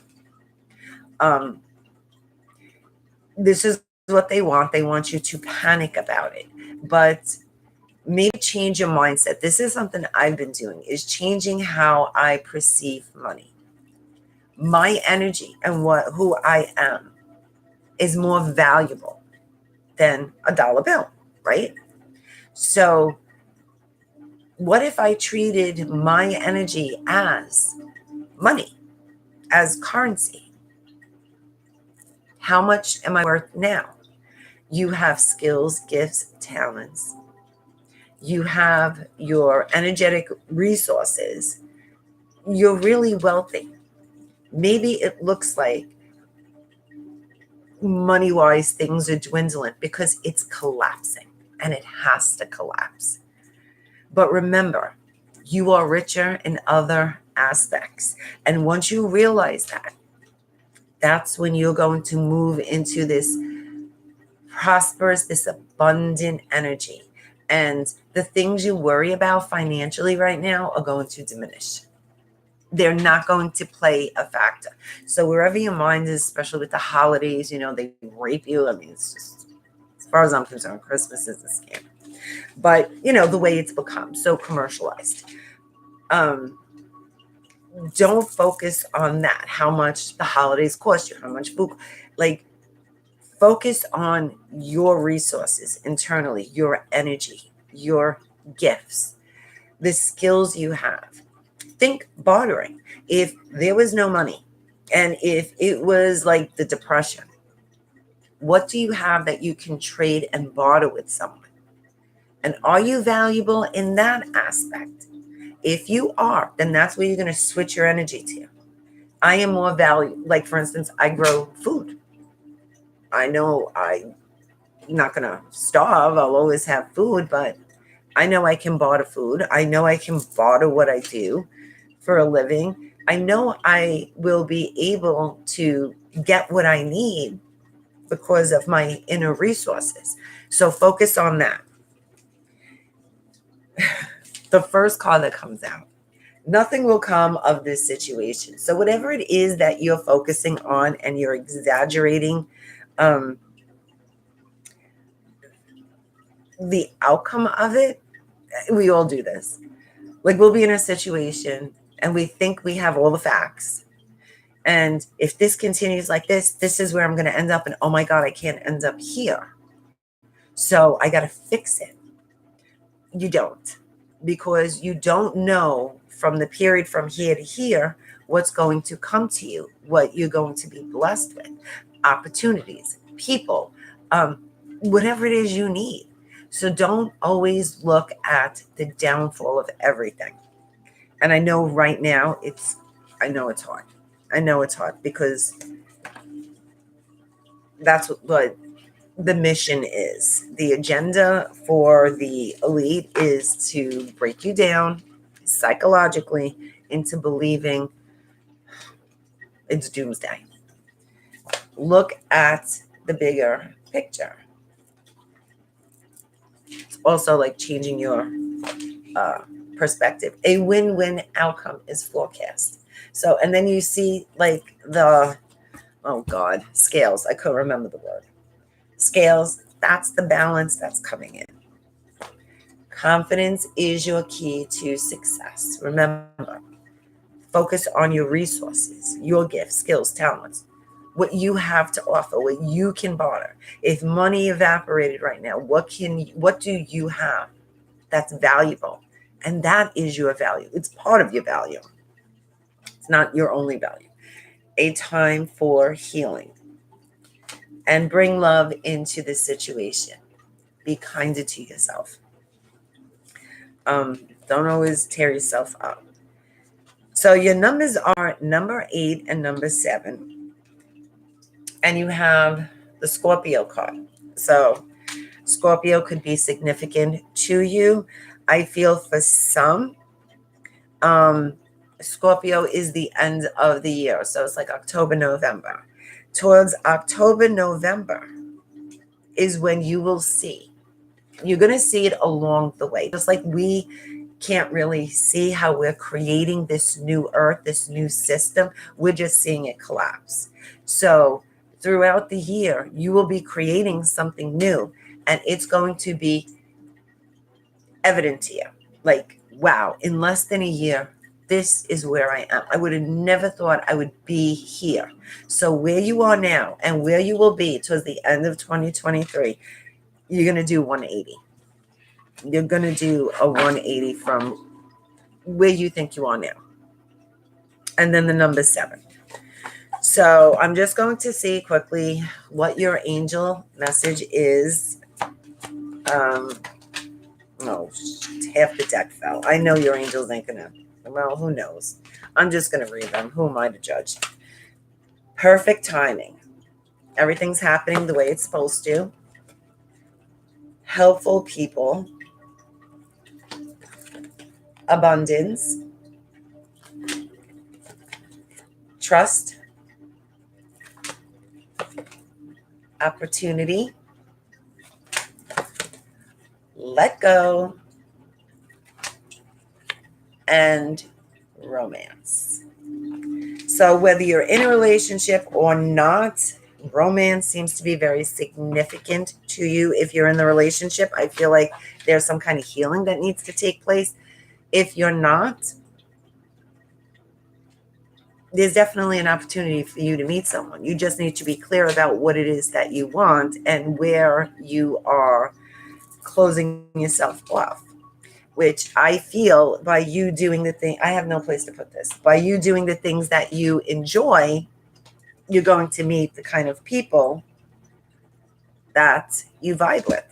This is what they want. They want you to panic about it. But maybe change your mindset. This is something I've been doing, is changing how I perceive money. My energy and who I am is more valuable than a dollar bill, right? So what if I treated my energy as money, as currency? How much am I worth now? You have skills, gifts, talents. You have your energetic resources. You're really wealthy. Maybe it looks like money-wise things are dwindling because it's collapsing, and it has to collapse. But remember, you are richer in other aspects. And once you realize that, that's when you're going to move into this prosperous, this abundant energy. And the things you worry about financially right now are going to diminish. They're not going to play a factor. So wherever your mind is, especially with the holidays, they rape you. I mean, it's just, as far as I'm concerned, Christmas is a scam. But, the way it's become so commercialized. Don't focus on that, how much the holidays cost you, how much food. Like, focus on your resources internally, your energy, your gifts, the skills you have. Think bartering. If there was no money, and if it was like the Depression, what do you have that you can trade and barter with someone? And are you valuable in that aspect? If you are, then that's where you're going to switch your energy to. I am more valuable. Like, for instance, I grow food. I know I'm not going to starve. I'll always have food, but I know I can barter food. I know I can barter what I do for a living. I know I will be able to get what I need because of my inner resources. So focus on that. The first card that comes out, nothing will come of this situation. So whatever it is that you're focusing on and you're exaggerating the outcome of it, we all do this. Like, we'll be in a situation and we think we have all the facts. And if this continues like this is where I'm going to end up. And oh my God, I can't end up here. So I got to fix it. You don't, because you don't know from the period from here to here what's going to come to you, what you're going to be blessed with, opportunities, people, whatever it is you need. So don't always look at the downfall of everything. And I know right now I know it's hard. I know it's hard because that's what the mission is. The agenda for the elite is to break you down psychologically into believing it's doomsday. Look at the bigger picture. It's also like changing your perspective. A win-win outcome is forecast. So, and then you see like oh God, scales. I couldn't remember the word. Scales, that's the balance that's coming in. Confidence is your key to success. Remember, focus on your resources, your gifts, skills, talents, what you have to offer, what you can barter. If money evaporated right now, what do you have that's valuable? And that is your value. It's part of your value. It's not your only value. A time for healing. And bring love into the situation. Be kinder to yourself. Don't always tear yourself up. So your numbers are number 8 and number 7. And you have the Scorpio card. So Scorpio could be significant to you. I feel for some, Scorpio is the end of the year. So it's like October, November. Towards October, November is when you will see. You're going to see it along the way. Just like we can't really see how we're creating this new earth, this new system. We're just seeing it collapse. So throughout the year, you will be creating something new, and it's going to be evident to you. Like, wow, in less than a year, this is where I am. I would have never thought I would be here. So where you are now and where you will be towards the end of 2023, you're going to do 180. You're going to do a 180 from where you think you are now. And then the number 7. So I'm just going to see quickly what your angel message is. Half the deck fell. I know your angels ain't going to. Well, who knows? I'm just going to read them. Who am I to judge? Perfect timing. Everything's happening the way it's supposed to. Helpful people. Abundance. Trust. Opportunity. Let go. And romance. So whether you're in a relationship or not, romance seems to be very significant to you. If you're in the relationship, I feel like there's some kind of healing that needs to take place. If you're not, there's definitely an opportunity for you to meet someone. You just need to be clear about what it is that you want and where you are closing yourself off. Which I feel by you doing the thing, I have no place to put this. By you doing the things that you enjoy, you're going to meet the kind of people that you vibe with.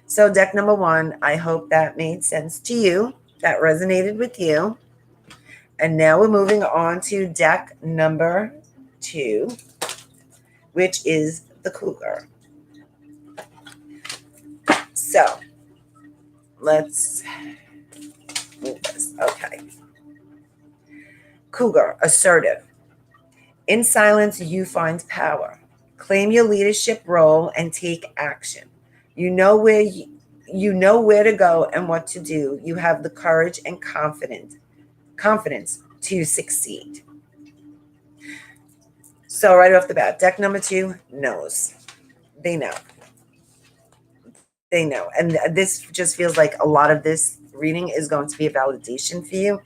So deck number 1, I hope that made sense to you, that resonated with you. And now we're moving on to deck number 2, which is the Cougar. So let's move this. Okay. Cougar, assertive. In silence, you find power. Claim your leadership role and take action. You know where to go and what to do. You have the courage and confidence to succeed. So right off the bat, deck number 2 knows. They know. They know. And this just feels like a lot of this reading is going to be a validation for you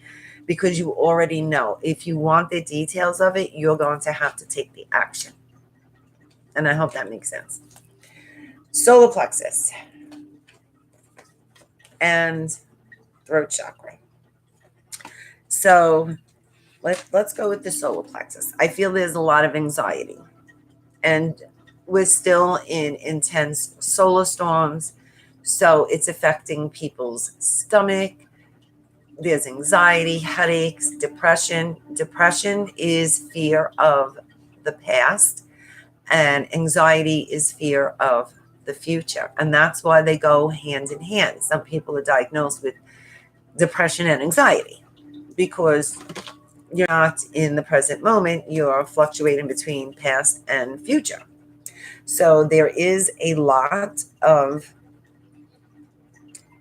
because you already know. If you want the details of it, you're going to have to take the action. And I hope that makes sense. Solar plexus and throat chakra. So let's go with the solar plexus. I feel there's a lot of anxiety. And we're still in intense solar storms. So it's affecting people's stomach. There's anxiety, headaches, depression. Depression is fear of the past, and anxiety is fear of the future. And that's why they go hand in hand. Some people are diagnosed with depression and anxiety because you're not in the present moment. You're fluctuating between past and future. So there is a lot of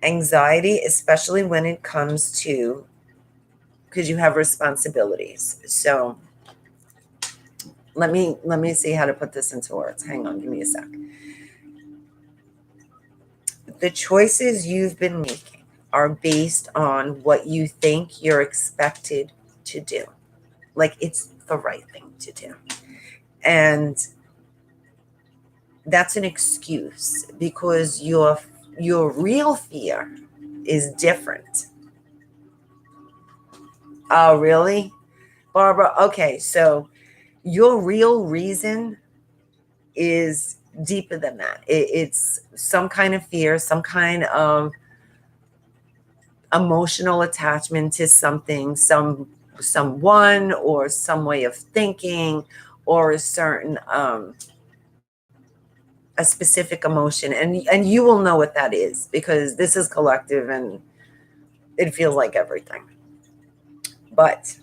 anxiety, especially when it comes to, because you have responsibilities. So let me see how to put this into words. Hang on, give me a sec. The choices you've been making are based on what you think you're expected to do. Like it's the right thing to do. And that's an excuse because your real fear is different. Oh, really? Barbara, okay, so your real reason is deeper than that. It's some kind of fear, some kind of emotional attachment to something, someone, or some way of thinking, or a certain a specific emotion, and you will know what that is because this is collective and it feels like everything. But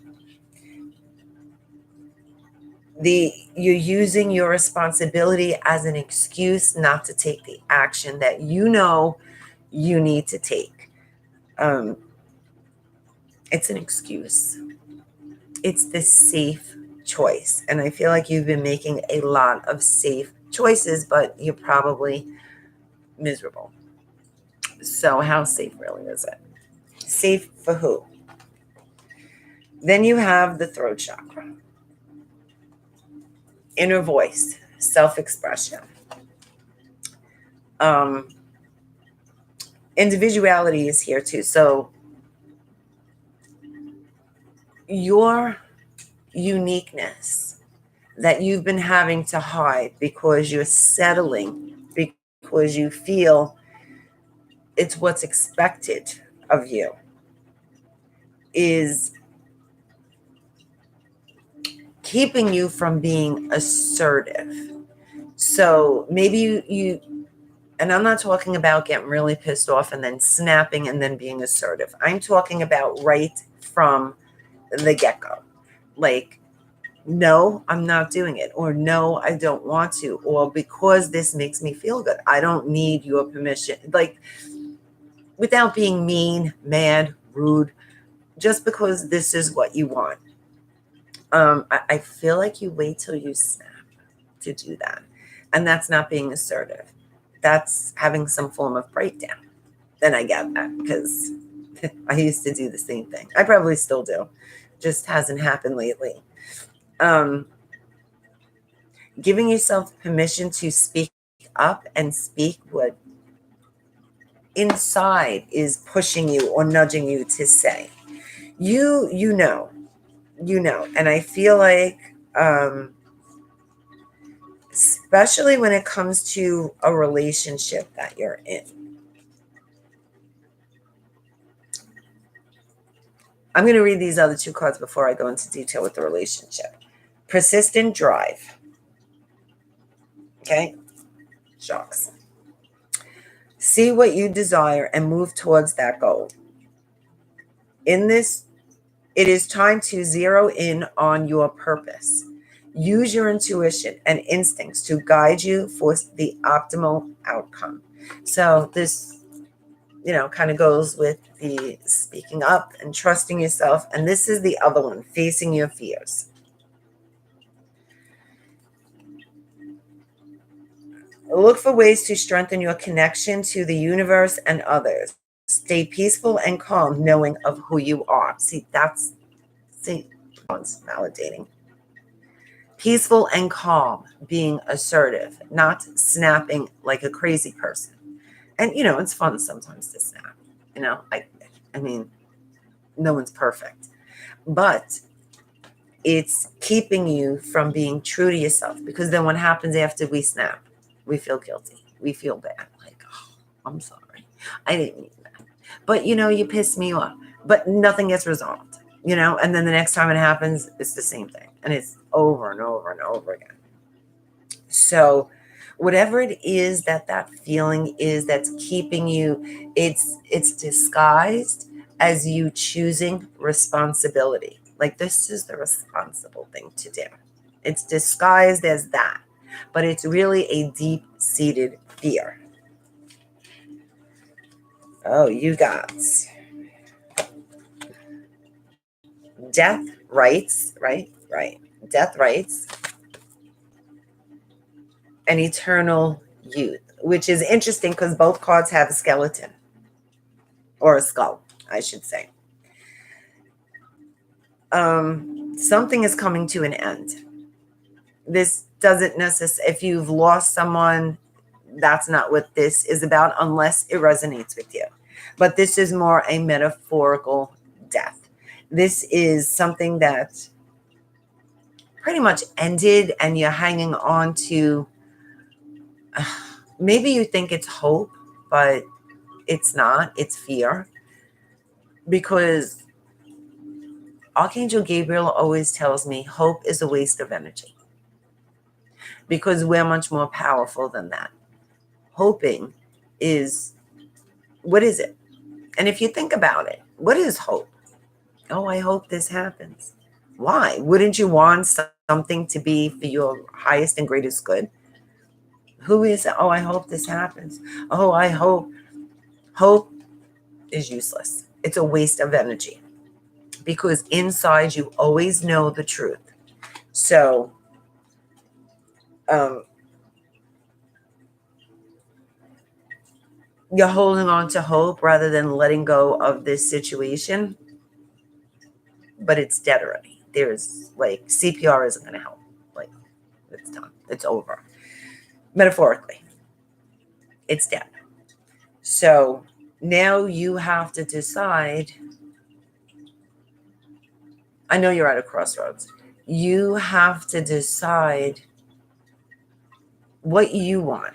you're using your responsibility as an excuse not to take the action that you know you need to take. It's an excuse. It's the safe choice. And I feel like you've been making a lot of safe choices, but you're probably miserable. So how safe really is it? Safe for who? Then you have the throat chakra. Inner voice, self-expression. Individuality is here too. So your uniqueness that you've been having to hide because you're settling, because you feel it's what's expected of you, is keeping you from being assertive. So maybe you and I'm not talking about getting really pissed off and then snapping and then being assertive. I'm talking about right from the get-go. Like, no, I'm not doing it. Or no, I don't want to. Or because this makes me feel good. I don't need your permission. Like, without being mean, mad, rude, just because this is what you want. I feel like you wait till you snap to do that. And that's not being assertive. That's having some form of breakdown. And I get that because I used to do the same thing. I probably still do. Just hasn't happened lately. Giving yourself permission to speak up and speak what inside is pushing you or nudging you to say. You know. And I feel like especially when it comes to a relationship that you're in. I'm going to read these other two cards before I go into detail with the relationship. Persistent drive. Okay? Shocks. See what you desire and move towards that goal. In this, it is time to zero in on your purpose. Use your intuition and instincts to guide you for the optimal outcome. So this, kind of goes with the speaking up and trusting yourself. And this is the other one, facing your fears. Look for ways to strengthen your connection to the universe and others. Stay peaceful and calm, knowing of who you are. See, it's validating. Peaceful and calm, being assertive, not snapping like a crazy person. And, it's fun sometimes to snap. I mean, no one's perfect. But it's keeping you from being true to yourself. Because then what happens after we snap? We feel guilty. We feel bad. Like, oh, I'm sorry. I didn't mean that. But, you piss me off. But nothing gets resolved, and then the next time it happens, it's the same thing. And it's over and over and over again. So whatever it is that feeling is that's keeping you, it's disguised as you choosing responsibility. Like, this is the responsible thing to do. It's disguised as that, but it's really a deep-seated fear. Oh, you got death rights, right? Death rights and eternal youth, which is interesting because both cards have a skeleton or a skull, I should say. Something is coming to an end. This doesn't necessarily, if you've lost someone, that's not what this is about, unless it resonates with you. But this is more a metaphorical death. This is something that pretty much ended, and you're hanging on to, maybe you think it's hope, but it's not. It's fear. Because Archangel Gabriel always tells me hope is a waste of energy. Because we're much more powerful than that. Hoping is, what is it? And if you think about it, what is hope? Oh, I hope this happens. Why? Wouldn't you want something to be for your highest and greatest good? Who is it? Oh, I hope this happens. Oh, I hope. Hope is useless. It's a waste of energy. Because inside you always know the truth. So, you're holding on to hope rather than letting go of this situation. But it's dead already. There's like CPR isn't going to help. Like, it's done. It's over. Metaphorically, it's dead. So now you have to decide. I know you're at a crossroads. You have to decide what you want.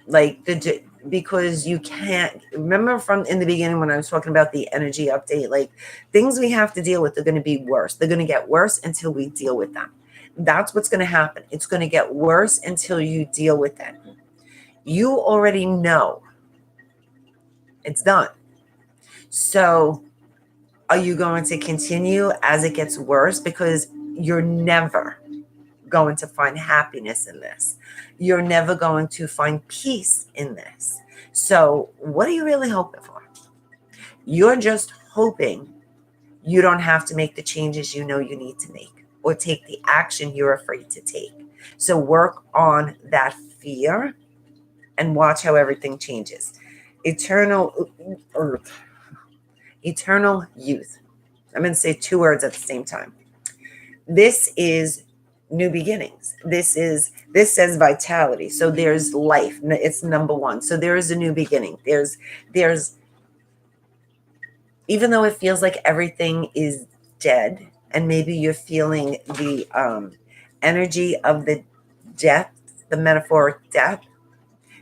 Like, because you can't, remember from in the beginning when I was talking about the energy update, like, things we have to deal with are going to be worse. They're going to get worse until we deal with them. That's what's going to happen. It's going to get worse until you deal with it. You already know it's done. So are you going to continue as it gets worse? Because you're never going to find happiness in this. You're never going to find peace in this. So what are you really hoping for? You're just hoping you don't have to make the changes you know you need to make, or take the action you're afraid to take. So work on that fear and watch how everything changes. Eternal youth. I'm going to say two words at the same time. This is new beginnings. This says vitality. So there's life. It's number one. So there is a new beginning. There's even though it feels like everything is dead, and maybe you're feeling the energy of the death, the metaphoric death,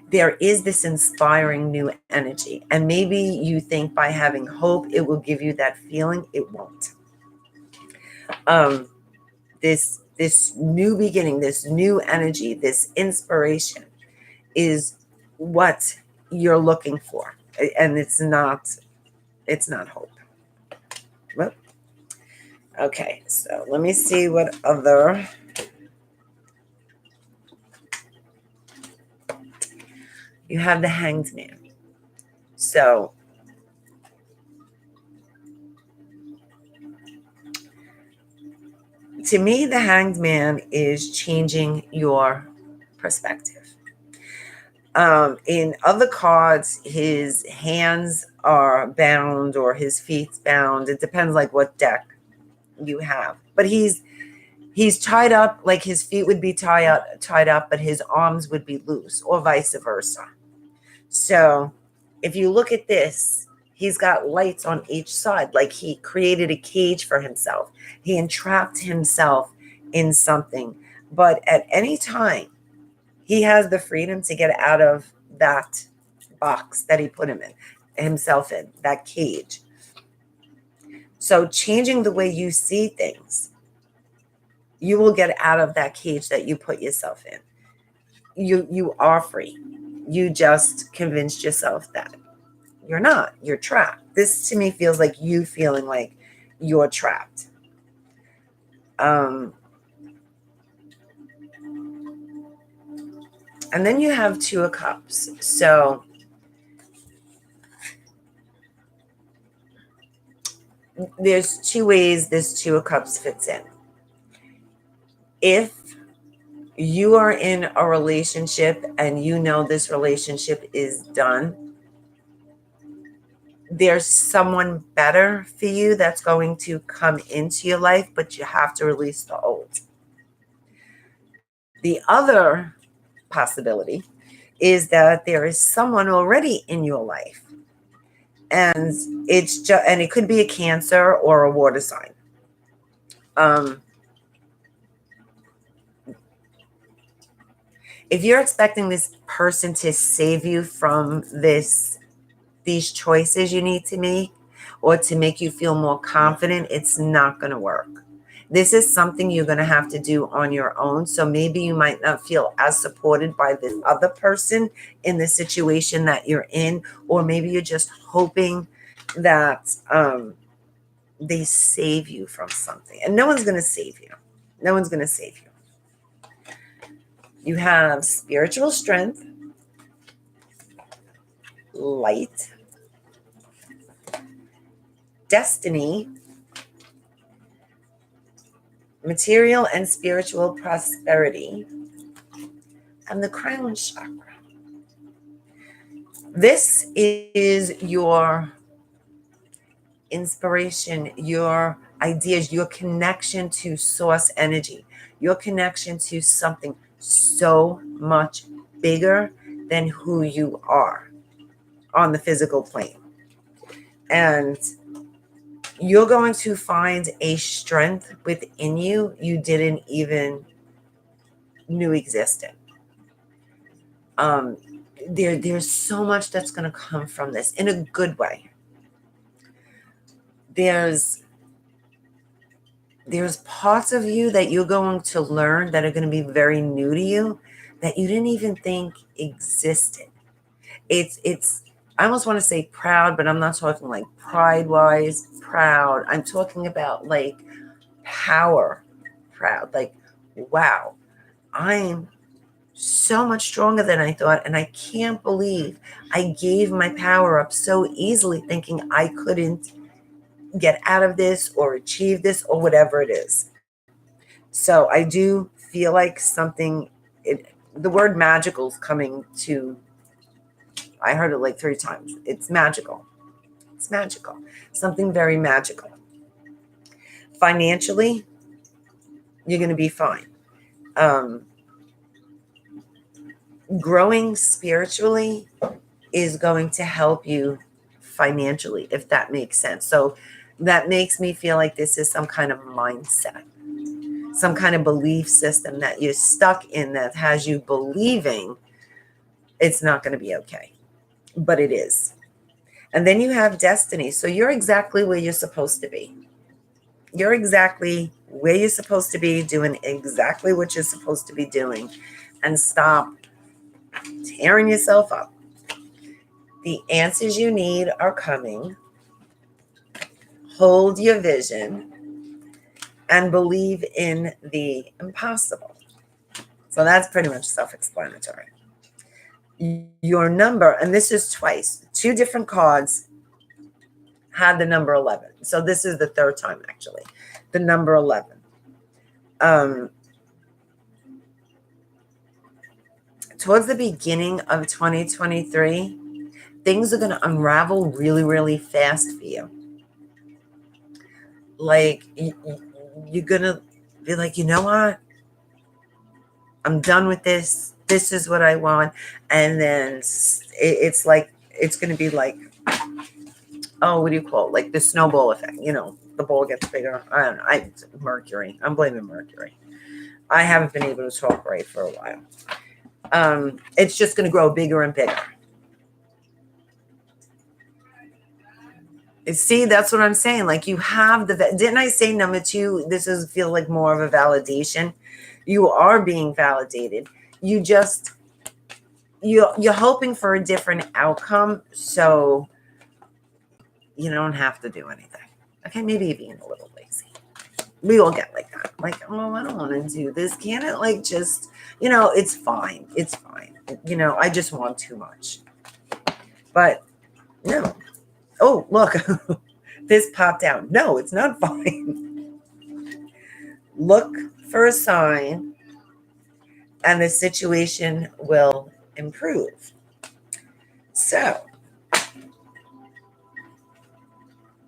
there is this inspiring new energy. And maybe you think by having hope, it will give you that feeling. It won't. This new beginning, this new energy, this inspiration is what you're looking for. And it's not hope. Well, okay, so let me see what other. You have the Hanged Man. So to me, the Hanged Man is changing your perspective. In other cards, his hands are bound or his feet's bound. It depends like what deck you have. But he's tied up, like his feet would be tied up, but his arms would be loose, or vice versa. So if you look at this, he's got lights on each side, like he created a cage for himself. He entrapped himself in something. But at any time, he has the freedom to get out of that box that he put him in. himself in, that cage. So changing the way you see things, you will get out of that cage that you put yourself in. You are free. You just convinced yourself that you're not. You're trapped. This to me feels like you feeling like you're trapped. And then you have Two of Cups. So there's two ways this Two of Cups fits in. If you are in a relationship and you know this relationship is done, there's someone better for you that's going to come into your life, but you have to release the old. The other possibility is that there is someone already in your life, and it could be a Cancer or a water sign. If you're expecting this person to save you from these choices you need to make, or to make you feel more confident, it's not going to work. This is something you're going to have to do on your own. So maybe you might not feel as supported by this other person in the situation that you're in, or maybe you're just hoping that they save you from something. And no one's going to save you. No one's going to save you. You have spiritual strength, light, destiny, material and spiritual prosperity, and the crown chakra. This is your inspiration, your ideas, your connection to source energy, your connection to something so much bigger than who you are on the physical plane. And you're going to find a strength within you didn't even knew existed. There's so much that's going to come from this in a good way. There's parts of you that you're going to learn that are going to be very new to you that you didn't even think existed. It's I almost want to say proud, but I'm not talking like pride-wise proud. I'm talking about like power proud. Like, wow, I'm so much stronger than I thought, and I can't believe I gave my power up so easily, thinking I couldn't get out of this or achieve this or whatever it is. So I do feel like the word magical is coming to, I heard it like 3 times. It's magical. It's magical. Something very magical. Financially, you're going to be fine. Growing spiritually is going to help you financially, if that makes sense. So that makes me feel like this is some kind of mindset, some kind of belief system that you're stuck in that has you believing it's not going to be okay, but it is. And then you have destiny. So you're exactly where you're supposed to be. You're exactly where you're supposed to be, doing exactly what you're supposed to be doing, and stop tearing yourself up. The answers you need are coming. Hold your vision and believe in the impossible. So that's pretty much self-explanatory. Your number, and this is twice, 2 different cards had the number 11. So this is the 3rd time, actually, the number 11. Towards the beginning of 2023, things are going to unravel really, really fast for you. Like, you're going to be like, you know what? I'm done with this. This is what I want. And then it's like, it's going to be like, oh, what do you call it? Like the snowball effect. You know, the ball gets bigger. I don't know. Mercury. I'm blaming Mercury. I haven't been able to talk right for a while. It's just going to grow bigger and bigger. See, that's what I'm saying. Like you have didn't I say number 2, this is feel like more of a validation. You are being validated. You just, you're hoping for a different outcome. So you don't have to do anything. Okay. Maybe you're being a little lazy. We all get like that. Like, oh, I don't want to do this. Can it like just, it's fine. It's fine. I just want too much. But no. Oh, look, this popped out. No, it's not fine. Look for a sign and the situation will improve. So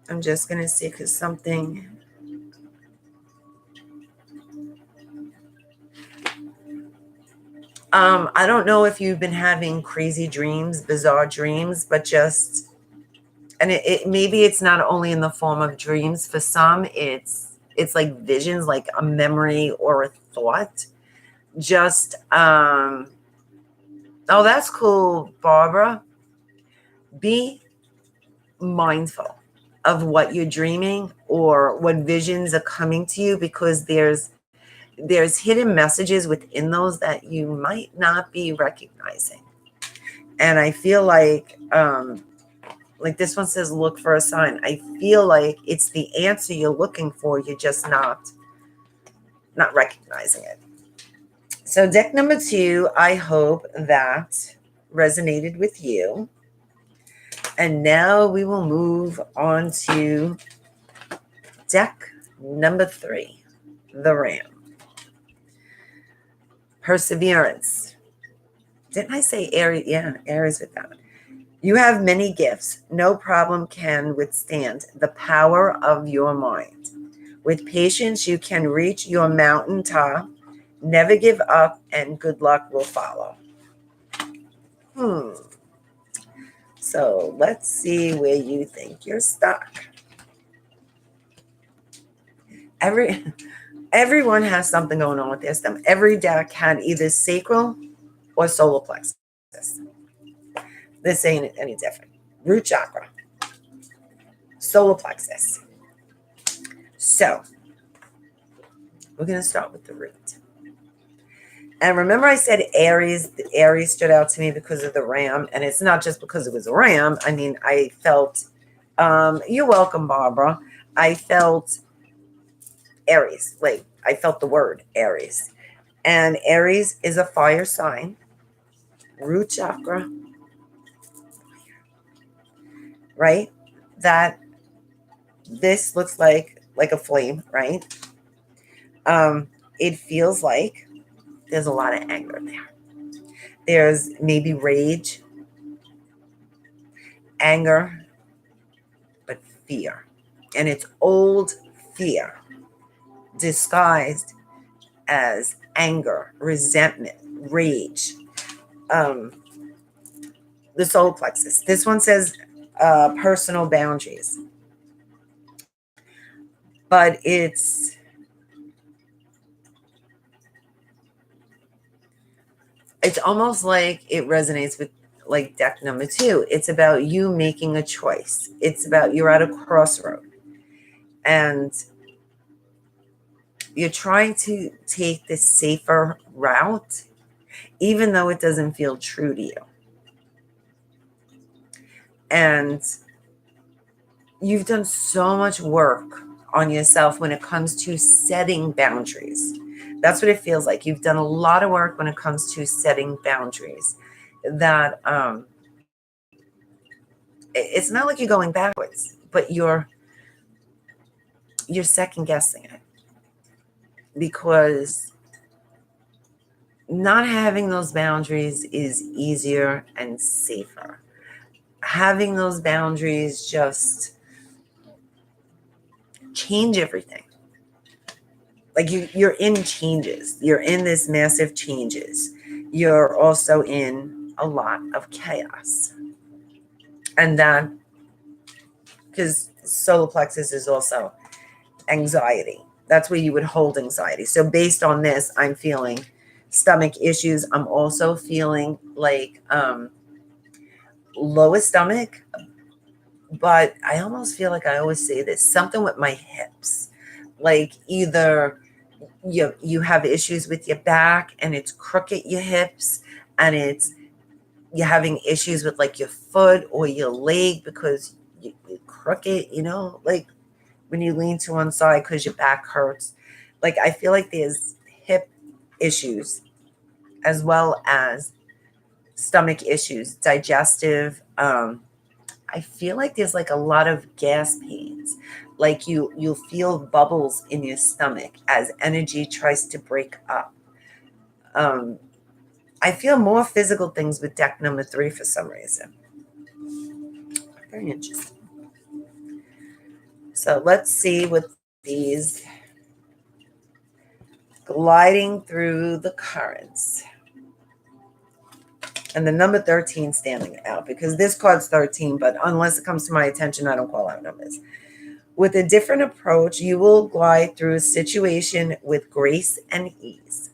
I'm just going to see because something. I don't know if you've been having crazy dreams, bizarre dreams, but just, and it maybe it's not only in the form of dreams. For some, it's like visions, like a memory or a thought. Just, oh, that's cool, Barbara. Be mindful of what you're dreaming or what visions are coming to you, because there's hidden messages within those that you might not be recognizing. And I feel like this one says, look for a sign. I feel like it's the answer you're looking for. You're just not recognizing it. So deck number 2, I hope that resonated with you. And now we will move on to deck number 3, the Ram. Perseverance. Didn't I say Aries? Yeah, Aries with that. You have many gifts. No problem can withstand the power of your mind. With patience, you can reach your mountaintop. Never give up, and good luck will follow. So let's see where you think you're stuck. Everyone has something going on with their stomach. Every deck had either sacral or solar plexus. This ain't any different. Root chakra, solar plexus. So we're going to start with the root. And remember I said Aries. The Aries stood out to me because of the Ram. And it's not just because it was a Ram. I mean, I felt, you're welcome, Barbara. I felt Aries. Like, I felt the word Aries. And Aries is a fire sign. Root chakra. Right? That this looks like a flame, right? It feels like there's a lot of anger there. There's maybe rage, anger, but fear. And it's old fear disguised as anger, resentment, rage. The solar plexus. This one says personal boundaries. But it's almost like it resonates with like deck number 2. It's about you making a choice. It's about you're at a crossroad and you're trying to take the safer route, even though it doesn't feel true to you. And you've done so much work on yourself when it comes to setting boundaries. That's what it feels like. You've done a lot of work when it comes to setting boundaries. That it's not like you're going backwards, but you're second guessing it, because not having those boundaries is easier and safer. Having those boundaries just change everything. Like you're in changes. You're in this massive changes. You're also in a lot of chaos. And that, because solar plexus is also anxiety. That's where you would hold anxiety. So based on this, I'm feeling stomach issues. I'm also feeling like lower stomach, But I almost feel like I always say this, something with my hips. Like either you have issues with your back and it's crooked your hips, and you're having issues with like your foot or your leg because you crooked, like when you lean to one side because your back hurts. Like I feel like there's hip issues as well as stomach issues, digestive. I feel like there's like a lot of gas pains. Like you'll feel bubbles in your stomach as energy tries to break up. Um, I feel more physical things with deck number 3 for some reason. Very interesting. So let's see with these gliding through the currents. And the number 13 standing out because this card's 13, but unless it comes to my attention, I don't call out numbers. With a different approach, you will glide through a situation with grace and ease.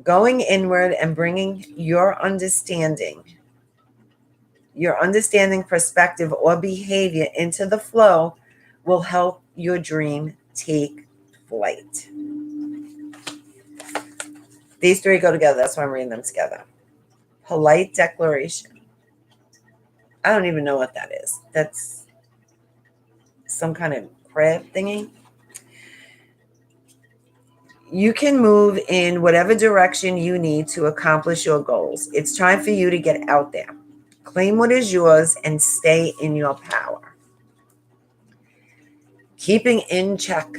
Going inward and bringing your understanding, perspective, or behavior into the flow will help your dream take flight. These 3 go together. That's why I'm reading them together. Polite declaration. I don't even know what that is. That's some kind of crab thingy. You can move in whatever direction you need to accomplish your goals. It's time for you to get out there. Claim what is yours and stay in your power. Keeping in check.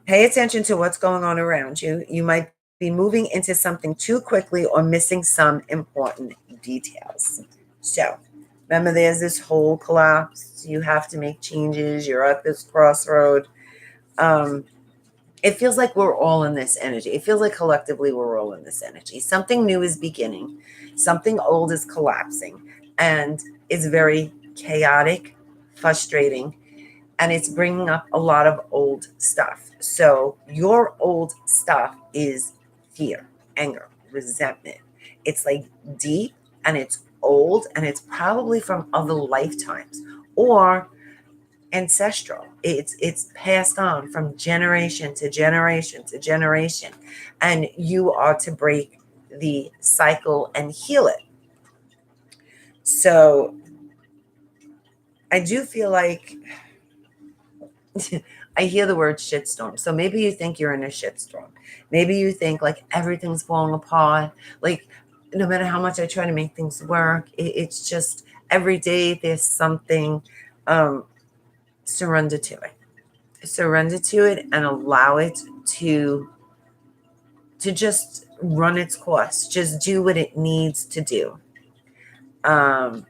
Pay attention to what's going on around you. You might be moving into something too quickly or missing some important details. So, remember, there's this whole collapse. You have to make changes. You're at this crossroad. It feels like we're all in this energy. It feels like collectively we're all in this energy. Something new is beginning. Something old is collapsing. And it's very chaotic, frustrating, and it's bringing up a lot of old stuff. So your old stuff is fear, anger, resentment. It's like deep and it's old and it's probably from other lifetimes or ancestral. It's passed on from generation to generation to generation, and you are to break the cycle and heal it. So I do feel like I hear the word shitstorm. So maybe you think you're in a shitstorm. Maybe you think like everything's falling apart. Like no matter how much I try to make things work, it's just every day there's something. Surrender to it. Surrender to it and allow it to just run its course. Just do what it needs to do. Oh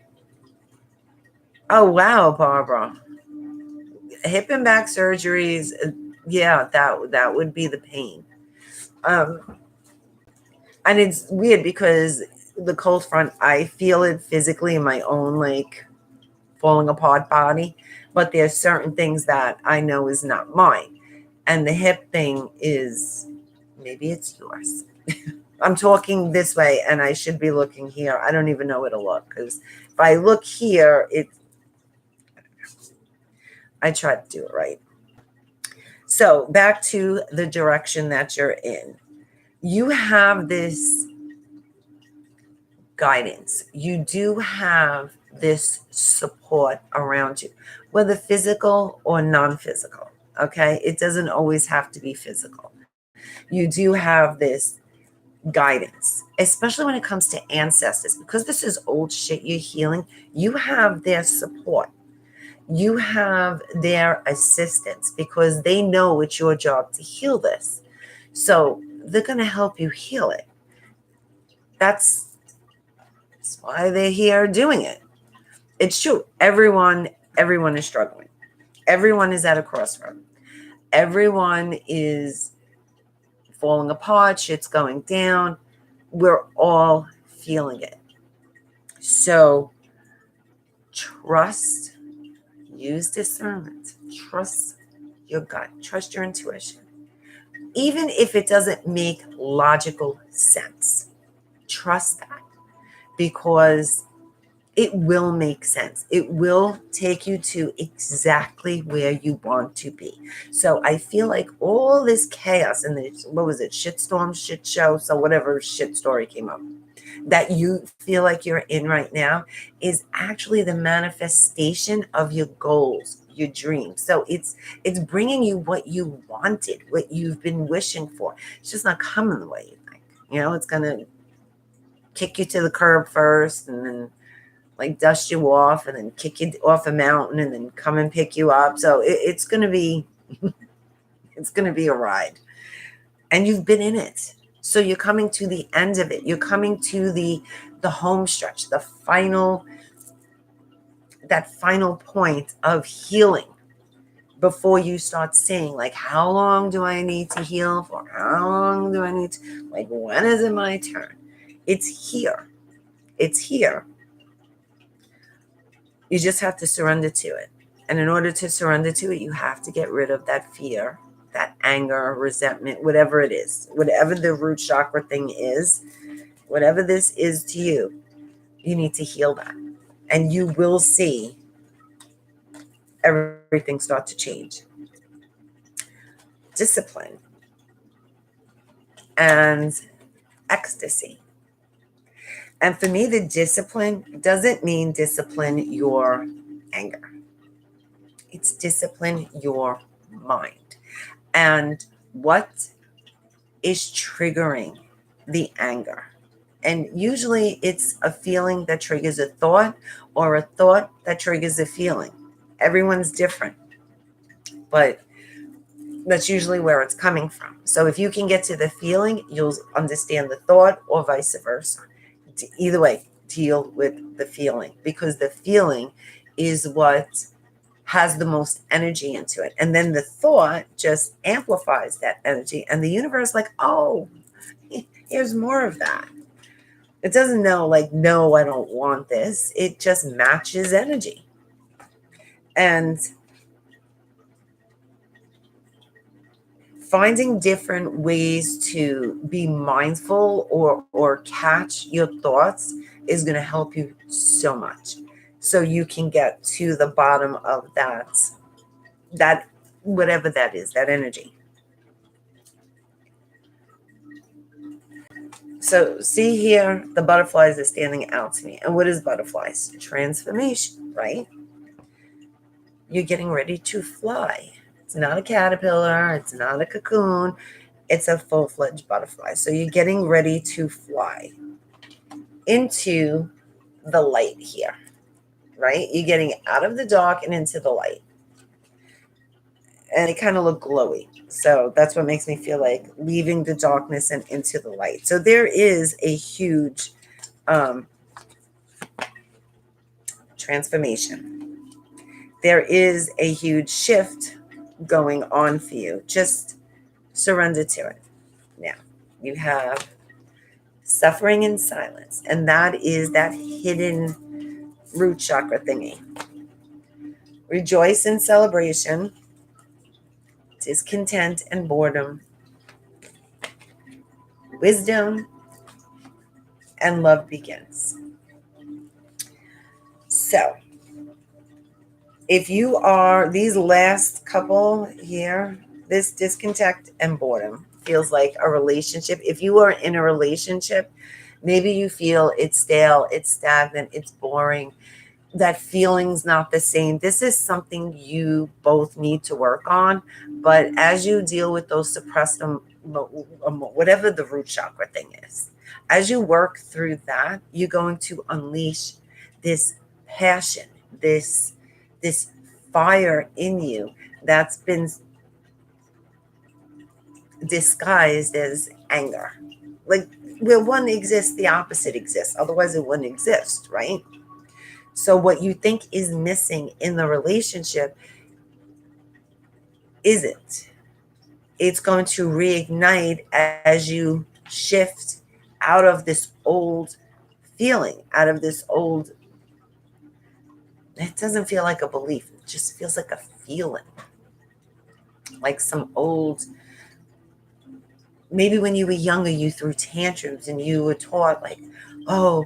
wow, Barbara. Hip and back surgeries, yeah, that would be the pain. And it's weird because the cold front, I feel it physically in my own like falling apart body, but there's certain things that I know is not mine. And the hip thing is, maybe it's yours. I'm talking this way and I should be looking here. I don't even know where to look because if I look here, I try to do it right. So back to the direction that you're in. You have this guidance. You do have this support around you, whether physical or non-physical. Okay. It doesn't always have to be physical. You do have this guidance, especially when it comes to ancestors, because this is old shit you're healing. You have their support. You have their assistance because they know it's your job to heal this. So they're going to help you heal it. That's why they're here doing it. It's true. Everyone is struggling. Everyone is at a crossroad. Everyone is falling apart. Shit's going down. We're all feeling it. So trust, use discernment, trust your gut, trust your intuition. Even if it doesn't make logical sense, trust that, because it will make sense. It will take you to exactly where you want to be. So I feel like all this chaos and this, what was it, shitstorm, shit show, so whatever shit story came up, that you feel like you're in right now is actually the manifestation of your goals, your dreams. So it's bringing you what you wanted, what you've been wishing for. It's just not coming the way you think. It's going to kick you to the curb first, and then like dust you off, and then kick you off a mountain, and then come and pick you up. So it's going to be it's going to be a ride, and you've been in it. So you're coming to the end of it. You're coming to the home stretch, that final point of healing, before you start saying, like, how long do I need to heal for? How long do I need to, like, when is it my turn? It's here. It's here. You just have to surrender to it. And in order to surrender to it, you have to get rid of that fear, that anger, resentment, whatever it is, whatever the root chakra thing is, whatever this is to you, you need to heal that. And you will see everything start to change. Discipline and ecstasy. And for me, the discipline doesn't mean discipline your anger. It's discipline your mind. And what is triggering the anger? And usually it's a feeling that triggers a thought, or a thought that triggers a feeling. Everyone's different, but that's usually where it's coming from. So if you can get to the feeling, you'll understand the thought, or vice versa. Either way, deal with the feeling, because the feeling is what has the most energy into it. And then the thought just amplifies that energy. And the universe, like, oh, here's more of that. It doesn't know, like, no, I don't want this. It just matches energy. And finding different ways to be mindful or catch your thoughts is going to help you so much. So you can get to the bottom of that whatever that is, that energy. So see here, the butterflies are standing out to me. And what is butterflies? Transformation, right? You're getting ready to fly. It's not a caterpillar. It's not a cocoon. It's a full-fledged butterfly. So you're getting ready to fly into the light here, right? You're getting out of the dark and into the light. And it kind of look glowy. So that's what makes me feel like leaving the darkness and into the light. So there is a huge transformation. There is a huge shift going on for you. Just surrender to it. Now, you have suffering in silence, and that is that hidden root chakra thingy. Rejoice in celebration, discontent and boredom, wisdom, and love begins. So, if you are these last couple here, this discontent and boredom feels like a relationship. If you are in a relationship, maybe you feel it's stale, it's stagnant, it's boring, that feeling's not the same. This is something you both need to work on. But as you deal with those suppressed, whatever the root chakra thing is, as you work through that, you're going to unleash this passion, this fire in you that's been disguised as anger. Like, where one exists, the opposite exists. Otherwise, it wouldn't exist, right? So what you think is missing in the relationship isn't. It's going to reignite as you shift out of this old feeling, out of this old, it doesn't feel like a belief. It just feels like a feeling. Like some old, maybe when you were younger, you threw tantrums and you were taught, like, oh,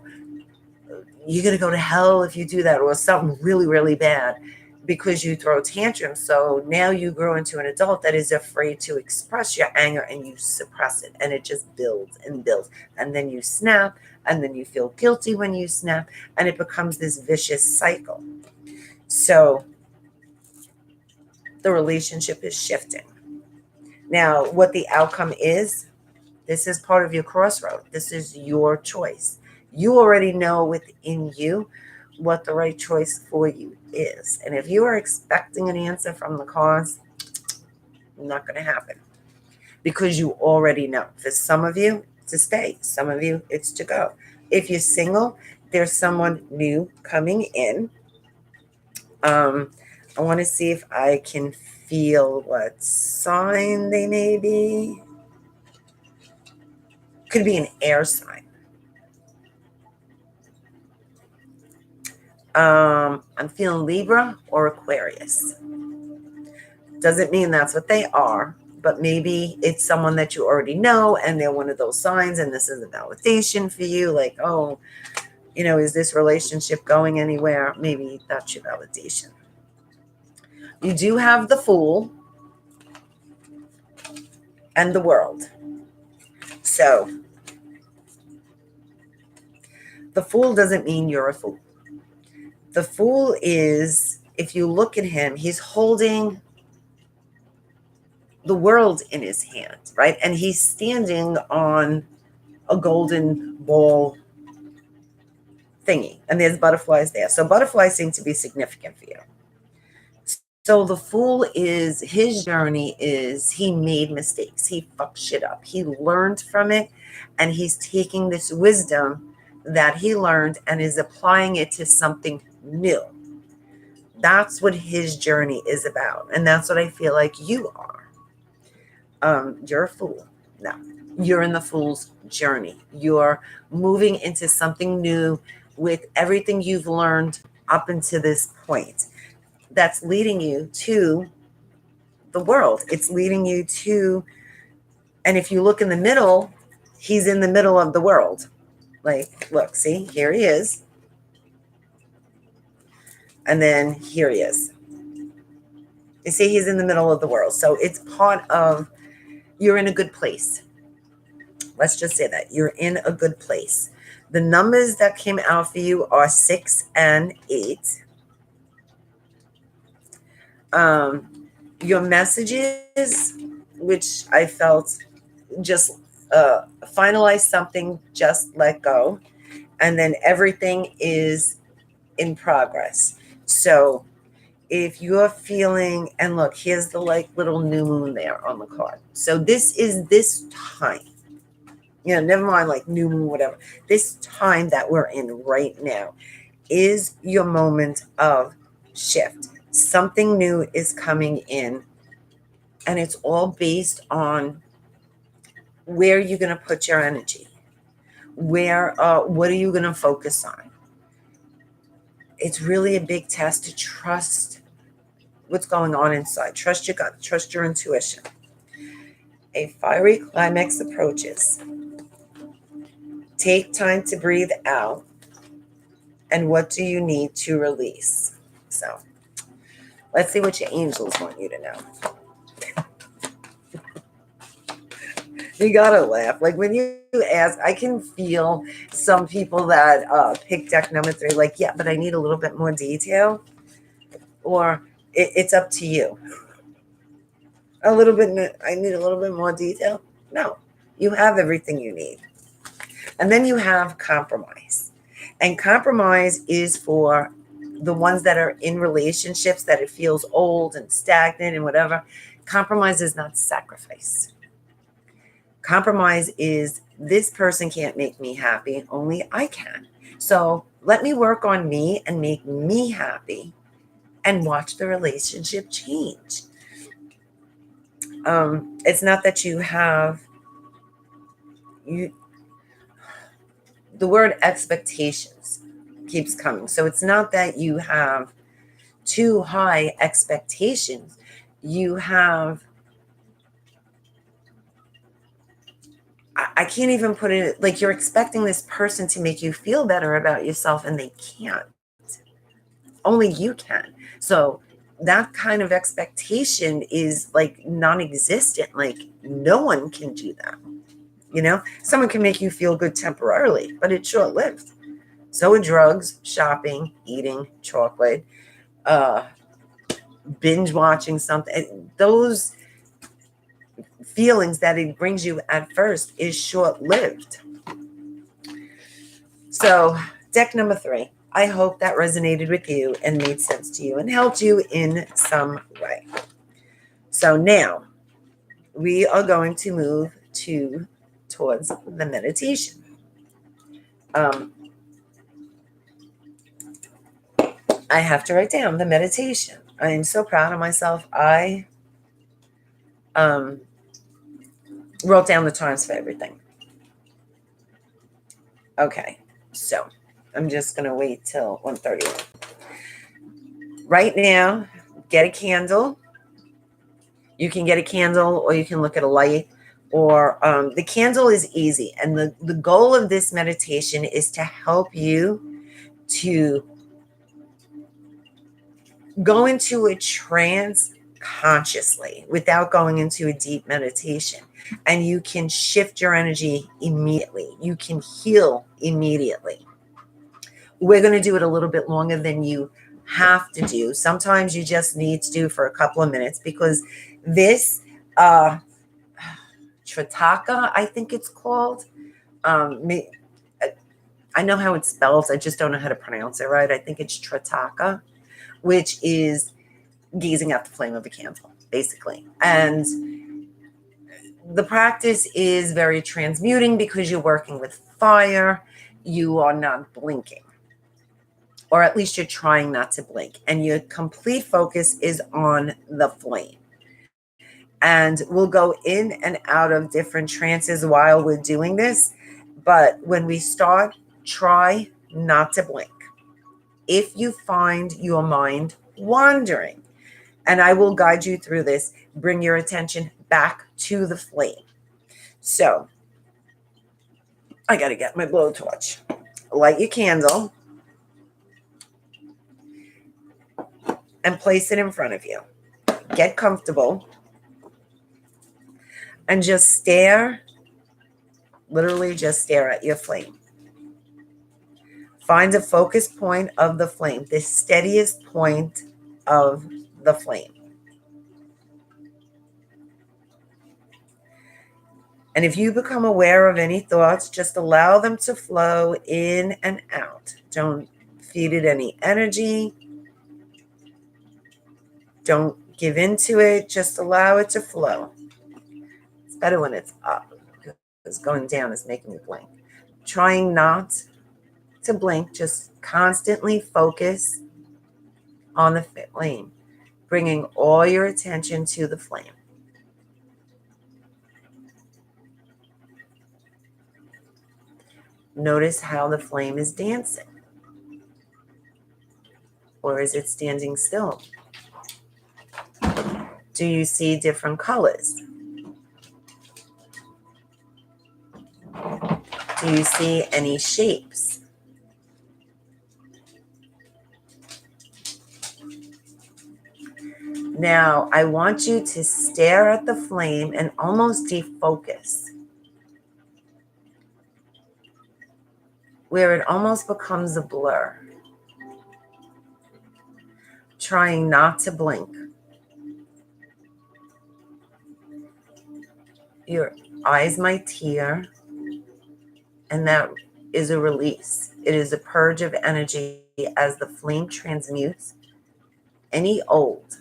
you're going to go to hell if you do that, or something really, really bad because you throw tantrums. So now you grow into an adult that is afraid to express your anger, and you suppress it, and it just builds and builds. And then you snap, and then you feel guilty when you snap, and it becomes this vicious cycle. So the relationship is shifting. Now, what the outcome is, this is part of your crossroad. This is your choice. You already know within you what the right choice for you is. And if you are expecting an answer from the cause, not going to happen, because you already know. For some of you, to stay. Some of you, it's to go. If you're single, there's someone new coming in. I want to see if I can feel what sign they may be. Could be an air sign. I'm feeling Libra or Aquarius. Doesn't mean that's what they are, but maybe it's someone that you already know, and they're one of those signs, and this is a validation for you. Like, oh, is this relationship going anywhere? Maybe that's your validation. You do have the Fool and the World. So the Fool doesn't mean you're a fool. The Fool is, if you look at him, he's holding the world in his hand, right? And he's standing on a golden ball thingy, and there's butterflies there. So butterflies seem to be significant for you. So the Fool is, his journey is, he made mistakes. He fucked shit up. He learned from it, and he's taking this wisdom that he learned and is applying it to something new. That's what his journey is about. And that's what I feel like you are. You're a fool. No, you're in the Fool's journey. You're moving into something new with everything you've learned up until this point. That's leading you to the world. It's leading you to, and if you look in the middle, he's in the middle of the world. Like, look, see, here he is. And then here he is. You see, he's in the middle of the world. So it's part of, you're in a good place. Let's just say that you're in a good place. The numbers that came out for you are 6 and 8. Your messages, which I felt, just finalize something, just let go. And then everything is in progress. So if you're feeling, and look, here's the little new moon there on the card. So this is this time. Never mind new moon, whatever. This time that we're in right now is your moment of shift. Something new is coming in, and it's all based on where you're going to put your energy. What are you going to focus on? It's really a big test to trust what's going on inside. Trust your gut. Trust your intuition. A fiery climax approaches. Take time to breathe out. And what do you need to release? So let's see what your angels want you to know. You gotta laugh. When you ask, I can feel some people that pick deck number 3, yeah, but I need a little bit more detail. Or it's up to you. I need a little bit more detail. No, you have everything you need. And then you have compromise. And compromise is for the ones that are in relationships that it feels old and stagnant and whatever. Compromise is not sacrifice. Compromise is, this person can't make me happy, only I can. So let me work on me and make me happy and watch the relationship change. It's not that you have, the word expectations keeps coming. So it's not that you have too high expectations. You have, I can't even put it, like you're expecting this person to make you feel better about yourself and they can't. Only you can. So that kind of expectation is like non-existent. Like no one can do that. Someone can make you feel good temporarily, but it's short-lived. So are drugs, shopping, eating chocolate, binge watching something. Those feelings that it brings you at first is short-lived. So deck number 3. I hope that resonated with you and made sense to you and helped you in some way. So now we are going to move towards the meditation. I have to write down the meditation. I am so proud of myself. I wrote down the times for everything. Okay, so I'm just going to wait till 1:30. Right now, get a candle. You can get a candle or you can look at a light, or the candle is easy. And the goal of this meditation is to help you to go into a trance consciously without going into a deep meditation. And you can shift your energy immediately. You can heal immediately. We're going to do it a little bit longer than you have to do. Sometimes you just need to do for a couple of minutes, because this Trataka, I think it's called. I know how it's spelled. I just don't know how to pronounce it right. I think it's Trataka, which is gazing at the flame of a candle, basically. And the practice is very transmuting because you're working with fire. You are not blinking, or at least you're trying not to blink. And your complete focus is on the flame. And we'll go in and out of different trances while we're doing this. But when we start, try not to blink. If you find your mind wandering, and I will guide you through this, bring your attention back to the flame. So I got to get my blowtorch. Light your candle and place it in front of you. Get comfortable and just stare, literally just stare at your flame. Find a focus point of the flame, the steadiest point of the flame. And if you become aware of any thoughts, just allow them to flow in and out. Don't feed it any energy. Don't give into it. Just allow it to flow. It's better when it's up, because going down is making me blink. Trying not to blink, just constantly focus on the flame, bringing all your attention to the flame. Notice how the flame is dancing. Or is it standing still? Do you see different colors? Do you see any shapes? Now, I want you to stare at the flame and almost defocus, where it almost becomes a blur. Trying not to blink. Your eyes might tear, and that is a release. It is a purge of energy as the flame transmutes any old.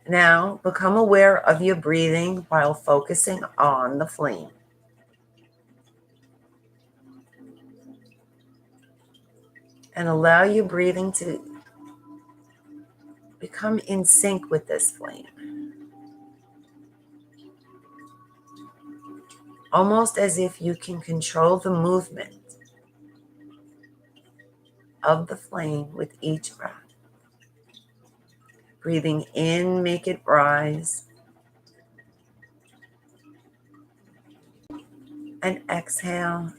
Now, become aware of your breathing while focusing on the flame. And allow your breathing to become in sync with this flame. Almost as if you can control the movement of the flame with each breath. Breathing in, make it rise. And exhale.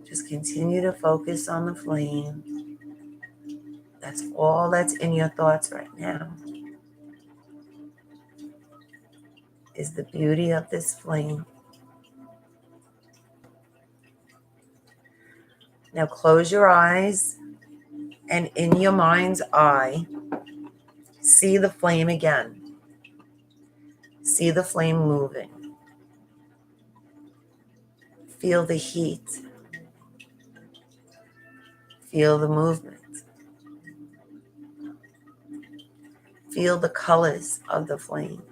Just continue to focus on the flame. That's all that's in your thoughts right now, is the beauty of this flame. Now close your eyes, and in your mind's eye, see the flame again. See the flame moving. Feel the heat. Feel the movement. Feel the colors of the flame.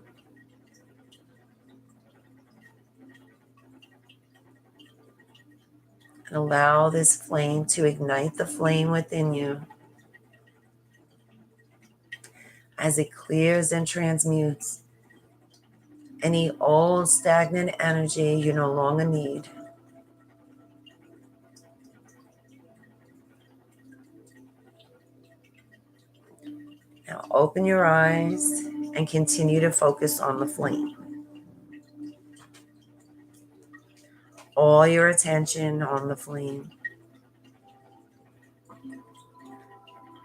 And allow this flame to ignite the flame within you as it clears and transmutes any old stagnant energy you no longer need. Now open your eyes and continue to focus on the flame. All your attention on the flame.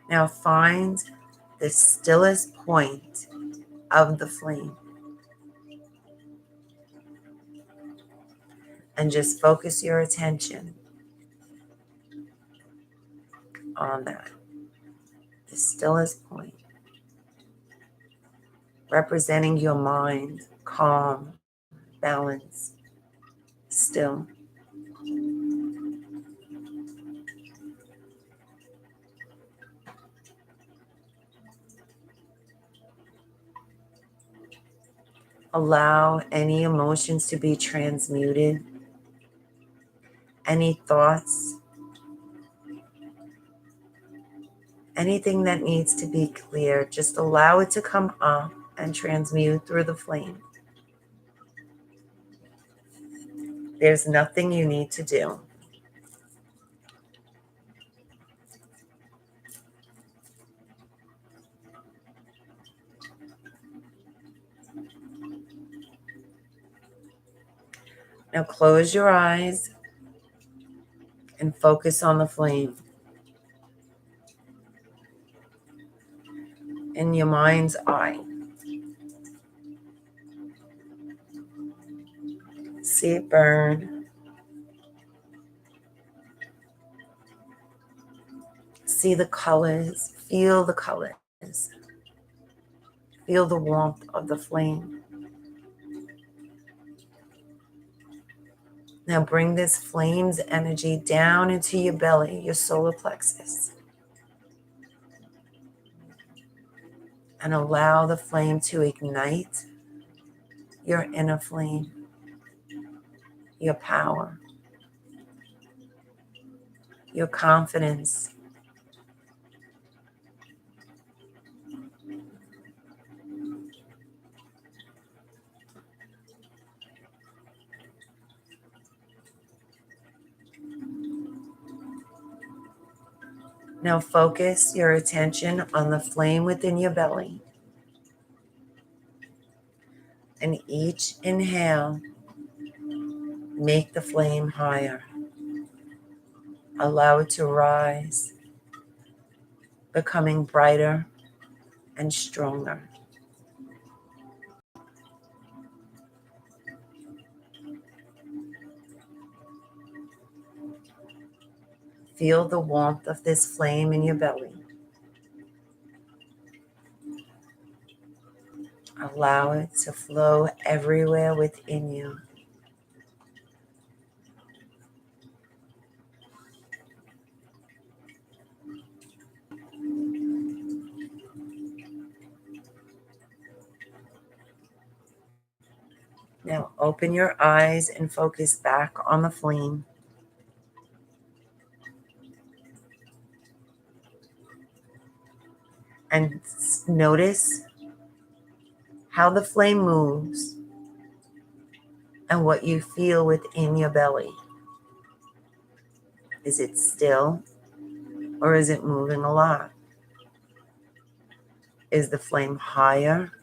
Now find the stillest point of the flame and just focus your attention on that. The stillest point, representing your mind, calm, balanced, still. Allow any emotions to be transmuted, any thoughts, anything that needs to be clear, just allow it to come up and transmute through the flame. There's nothing you need to do. Now close your eyes and focus on the flame. In your mind's eye. See it burn. See the colors. Feel the colors. Feel the warmth of the flame. Now bring this flame's energy down into your belly, your solar plexus. And allow the flame to ignite your inner flame, your power, your confidence. Now focus your attention on the flame within your belly. And each inhale, make the flame higher. Allow it to rise, becoming brighter and stronger. Feel the warmth of this flame in your belly. Allow it to flow everywhere within you. Now open your eyes and focus back on the flame. And notice how the flame moves, and what you feel within your belly. Is it still, or is it moving a lot? Is the flame higher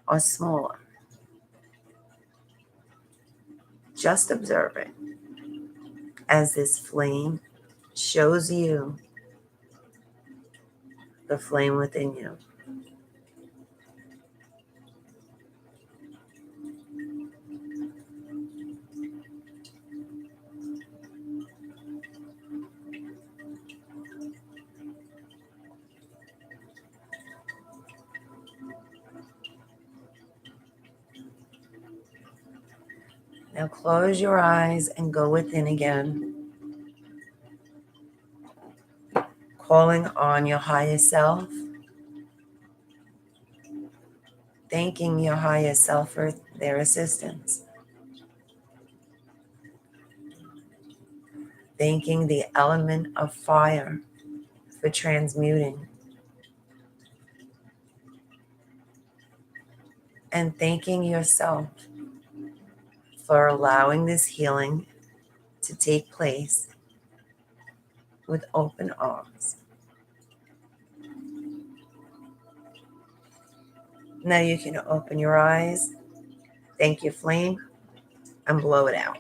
or smaller? Just observing as this flame shows you the flame within you. Now close your eyes and go within again, calling on your higher self, thanking your higher self for their assistance, thanking the element of fire for transmuting, and thanking yourself for allowing this healing to take place with open arms. Now you can open your eyes, thank your flame, and blow it out.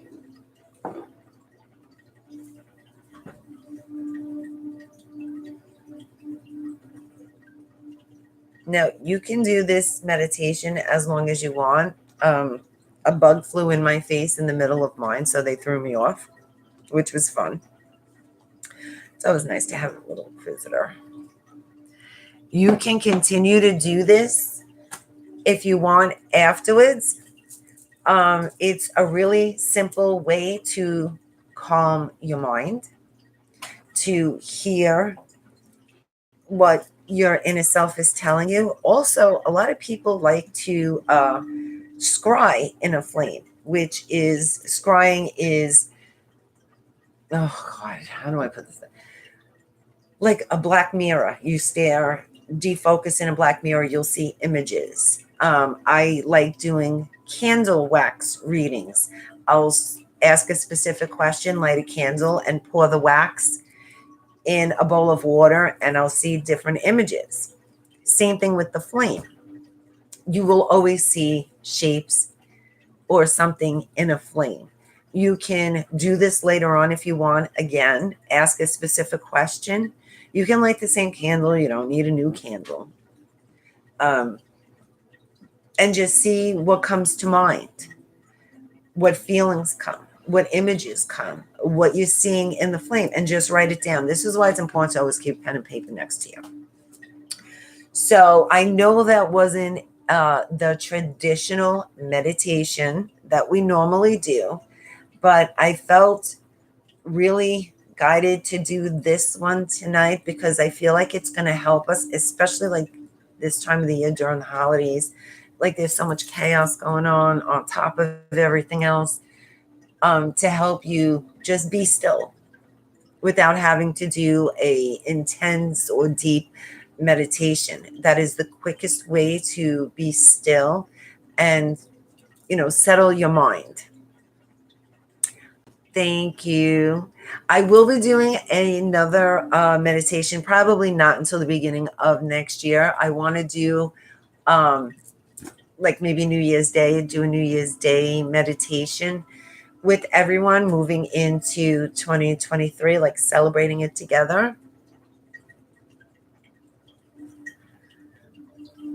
Now you can do this meditation as long as you want. A bug flew in my face in the middle of mine, so they threw me off, which was fun. It's always nice to have a little visitor. You can continue to do this if you want afterwards. It's a really simple way to calm your mind, to hear what your inner self is telling you. Also, a lot of people like to scry in a flame, which is, scrying is, oh God, how do I put this? Like a black mirror. You stare, defocus in a black mirror, you'll see images. I like doing candle wax readings. I'll ask a specific question, light a candle, and pour the wax in a bowl of water, and I'll see different images. Same thing with the flame. You will always see shapes or something in a flame. You can do this later on if you want. Again, ask a specific question. You can light the same candle. You don't need a new candle. And just see what comes to mind, what feelings come, what images come, what you're seeing in the flame, and just write it down. This is why it's important to always keep pen and paper next to you. So I know that wasn't the traditional meditation that we normally do, but I felt really guided to do this one tonight because I feel like it's going to help us, especially like this time of the year during the holidays. Like there's so much chaos going on top of everything else, to help you just be still without having to do a intense or deep meditation. That is the quickest way to be still and, settle your mind. Thank you. I will be doing another meditation, probably not until the beginning of next year. I want to do like maybe New Year's Day, do a New Year's Day meditation with everyone moving into 2023, like celebrating it together.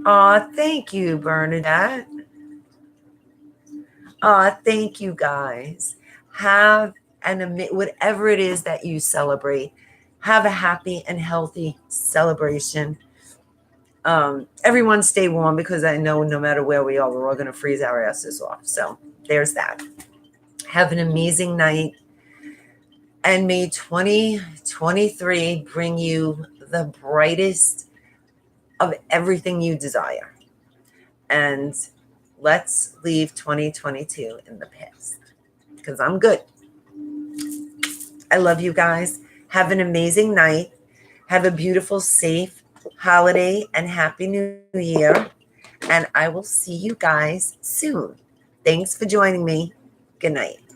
Thank you, Bernadette. Thank you, guys. Have whatever it is that you celebrate, have a happy and healthy celebration. Everyone stay warm because I know no matter where we are, we're all going to freeze our asses off. So there's that. Have an amazing night. And may 2023 bring you the brightest of everything you desire. And let's leave 2022 in the past because I'm good. I love you guys. Have an amazing night. Have a beautiful, safe holiday and happy new year. and I will see you guys soon. Thanks for joining me. Good night.